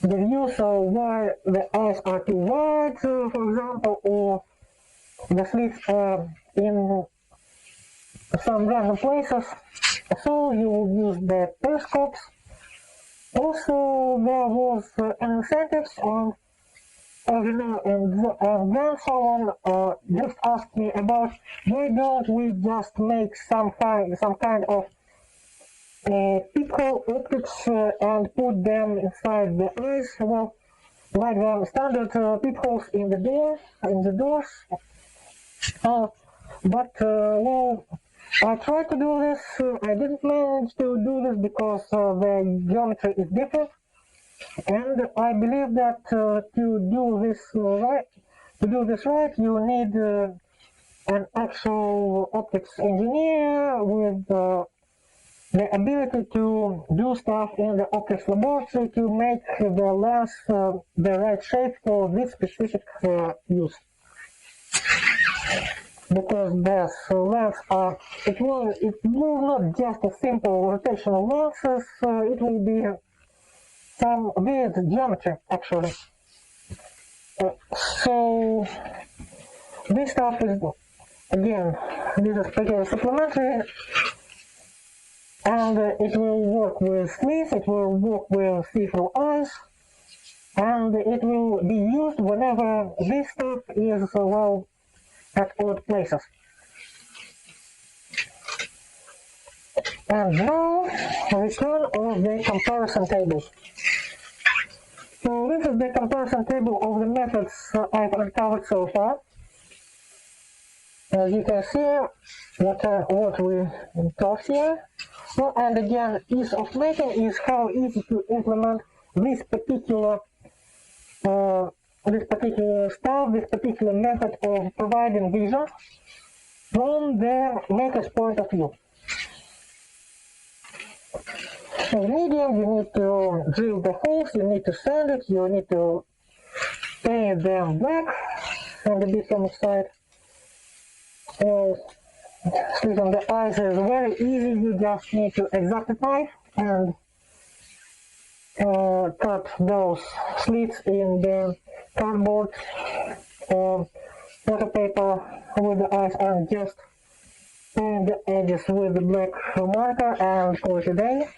[SPEAKER 1] the view, so why the eyes are too wide, for example, or the slits are in some random places. So you will use the periscopes. Also, there was incentives, and and then someone just asked me about why don't we just make some kind of peephole optics and put them inside the eyes. Well, like the standard peepholes in the doors. Well, I tried to do this. I didn't manage to do this because the geometry is different. And I believe that to do this right, you need an actual optics engineer with the ability to do stuff in the optics laboratory to make the lens the right shape for this specific use. Because the lens it will not just a simple rotational lenses. It will be some weird geometry actually. So this stuff is, again, this is pretty supplementary, and it will work with slits, it will work with see-through eyes, and it will be used whenever this stuff is, well, at odd places. And now, return of the comparison tables. So this is the comparison table of the methods I've uncovered so far. As you can see, what we talked here. Well, and again, ease of making is how easy to implement this particular style, this particular method of providing vision from the maker's point of view. In the medium, you need to drill the holes, you need to sand it, you need to paint them black on the bottom side. Slit on the eyes is very easy, you just need to exactify and cut those slits in the cardboard or water paper with the eyes, and just paint the edges with the black marker and call it a day.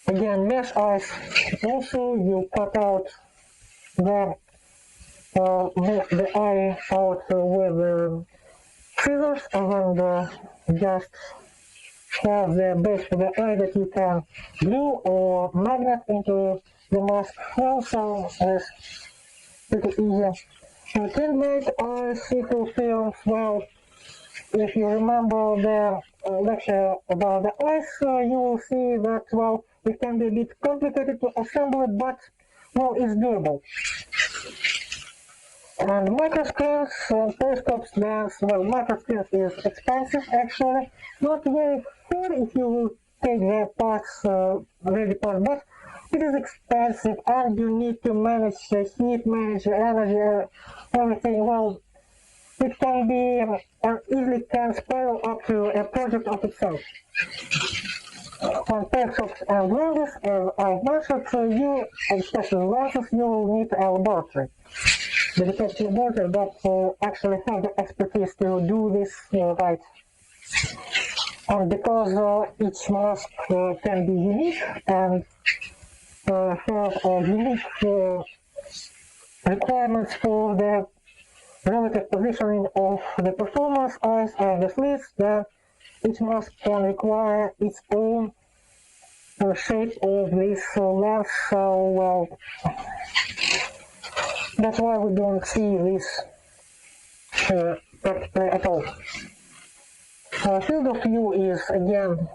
[SPEAKER 1] Again, mesh eyes. Also, you cut out the eye out with scissors and just have the base for the eye that you can glue or magnet into the mask. Also, it's pretty easy. Template or see-through films. Well, if you remember the lecture about the eyes, you will see that, well, it can be a bit complicated to assemble it, but, well, it's doable. And microscreens, periscopes, lens, well, microscreens is expensive actually, not very fair if you will take the parts, ready parts, but it is expensive and you need to manage the heat, manage the energy, everything. Well, it can be and easily can spiral up to a project of itself. On periscopes and lenses, as I mentioned, you, especially lenses, you will need a laboratory. Dedicated laboratory that actually have the expertise to do this right. And because each mask can be unique and have unique requirements for the relative positioning of the performance eyes and the slits, then each mask can require its own shape of this lens. So, well, that's why we don't see this practically at all. Field of view is, again,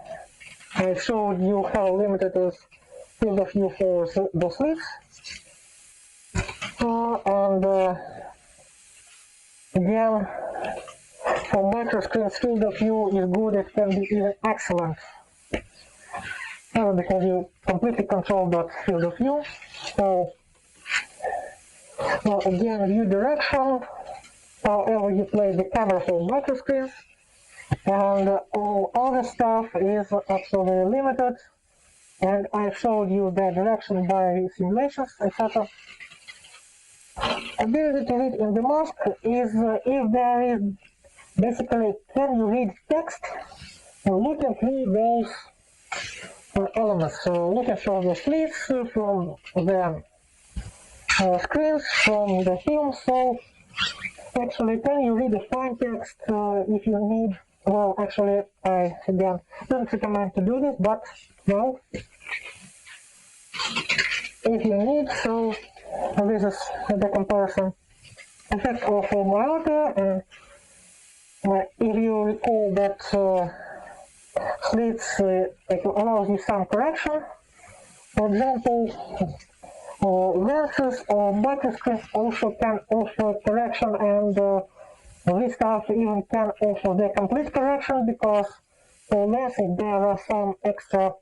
[SPEAKER 1] I showed you how limited is field of view for the slits. And again, for microscreens, field of view is good, it can be even excellent. Because you completely control that field of view. So, well, again, view direction, however you play the camera for microscreens, and all other stuff is absolutely limited. And I showed you the direction by simulations, etc. Ability to read in the mask is if there is basically, can you read text looking through those elements. So looking from the slits, from the screens, from the film. So actually, can you read the fine text if you need? Well, actually, I again don't recommend to do this, but well, if you need, so this is the comparison effect of formality. If you recall that slits it allows you some correction. For example, lenses or microscreens also can offer correction, and this stuff even can offer the complete correction because for lenses there are some extra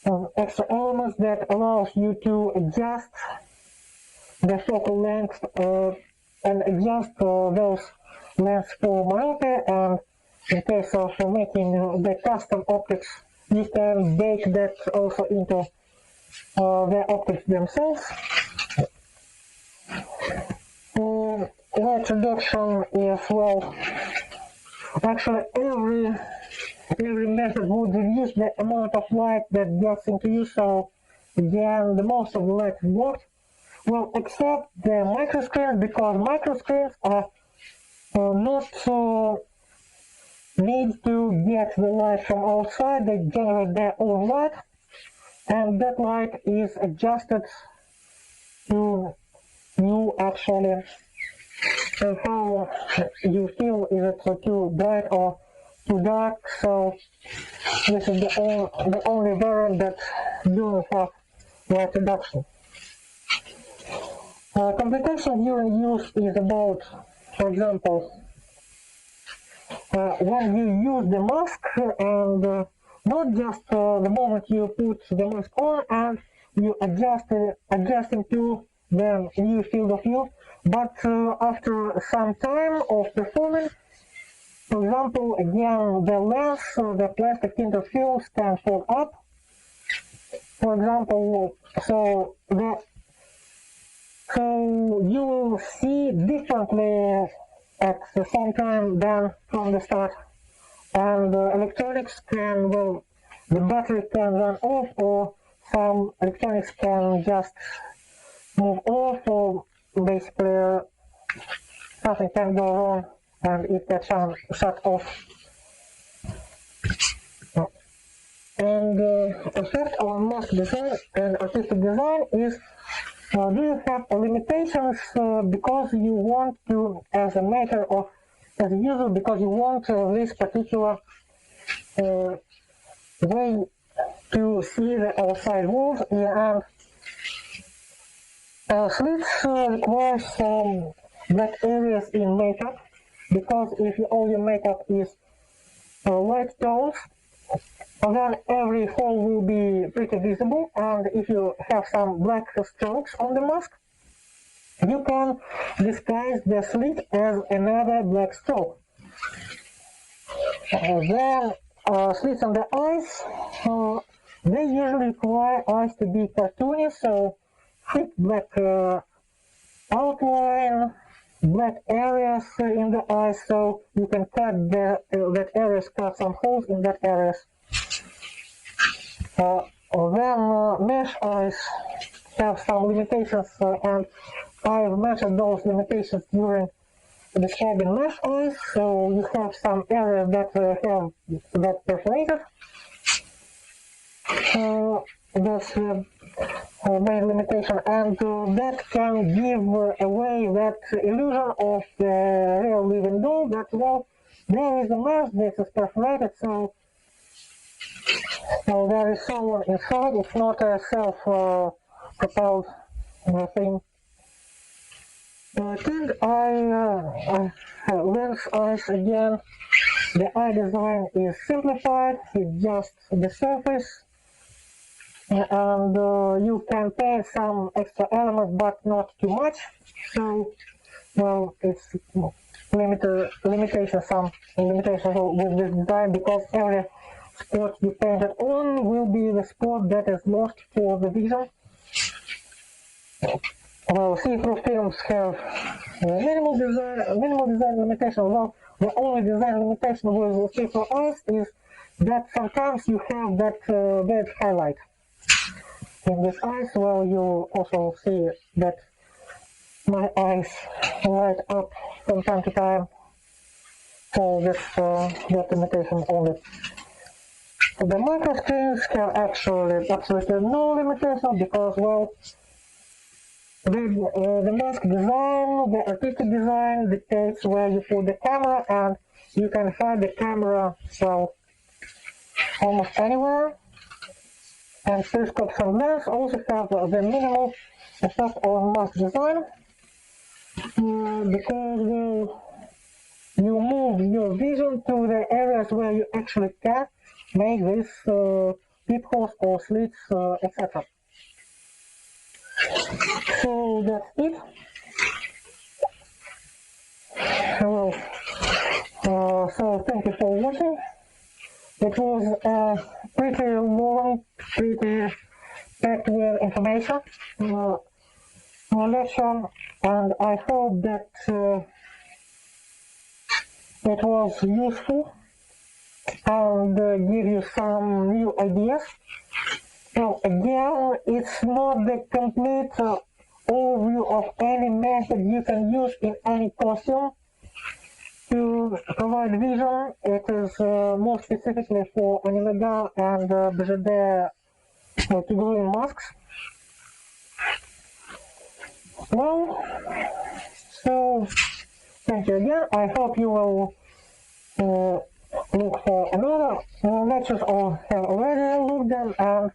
[SPEAKER 1] elements that allows you to adjust the focal length and adjust those lens for myopia, and in case of making the custom optics, you can bake that also into the optics themselves. Light reduction is, well, actually every method would reduce the amount of light that gets into you, so again, the most of the light is blocked. Well, except the microscreens, because microscreens are not need to get the light from outside, they generate their own light, and that light is adjusted to you actually how you feel, is it too bright or too dark. So this is the only variant that do have light reduction. Complication during use is about, for example, when you use the mask, and not just the moment you put the mask on and you adjusting to the new field of view, but after some time of performing, for example, again, the lens, the plastic tinted films can fall up. For example, so you will see differently at the same time than from the start. and electronics can, well, the battery can run off, or some electronics can just move off, or basically something can go wrong and it gets shut off. And effect on mask design and artistic design is, do you have limitations because you want to, as a maker or as a user, because you want this particular way to see the outside world, and slits require some black areas in makeup, because if all your makeup is light tones, then every hole will be pretty visible, and if you have some black strokes on the mask, you can disguise the slit as another black stroke. Then slits on the eyes, they usually require eyes to be cartoony, so thick black outline, black areas in the eyes, so you can cut that areas, cut some holes in that areas. Then mesh eyes have some limitations, and I've mentioned those limitations during describing mesh eyes. So you have some areas that have that perforated. That's the main limitation, and that can give away that illusion of the real living doll, that, well, there is a mesh that is perforated, so there is someone inside. It's not a self-propelled thing. Third eye, lens eyes again. The eye design is simplified. It's just the surface, and you can paint some extra elements, but not too much. So, well, it's some limitations with this design, because every spot you painted on will be the spot that is lost for the vision. Well, see-through films have minimal design limitation. Well, the only design limitation with see-through eyes is that sometimes you have that red highlight in this eyes. Well, you also see that my eyes light up from time to time. So that's that limitation only. The micro screens have actually absolutely no limitation, because, well, the mask design, the artistic design dictates where you put the camera, and you can hide the camera, well, almost anywhere. And periscopes and lens also have the minimal effect on mask design, because, well, you move your vision to the areas where you actually can make these peepholes or slits, etc. So that's it. Well, so thank you for watching. It was a pretty long, pretty packed with information lecture, and I hope that it was useful and give you some new ideas. So again, it's not the complete overview of any method you can use in any costume to provide vision. It is more specifically for Animega and BGD kigurumi masks. Well, so thank you again. I hope you will look for another lectures, or have already looked them, and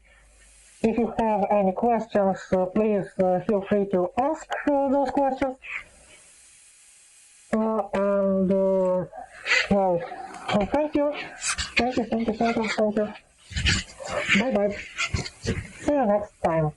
[SPEAKER 1] if you have any questions, please feel free to ask those questions. And well, thank you. Bye bye. See you next time.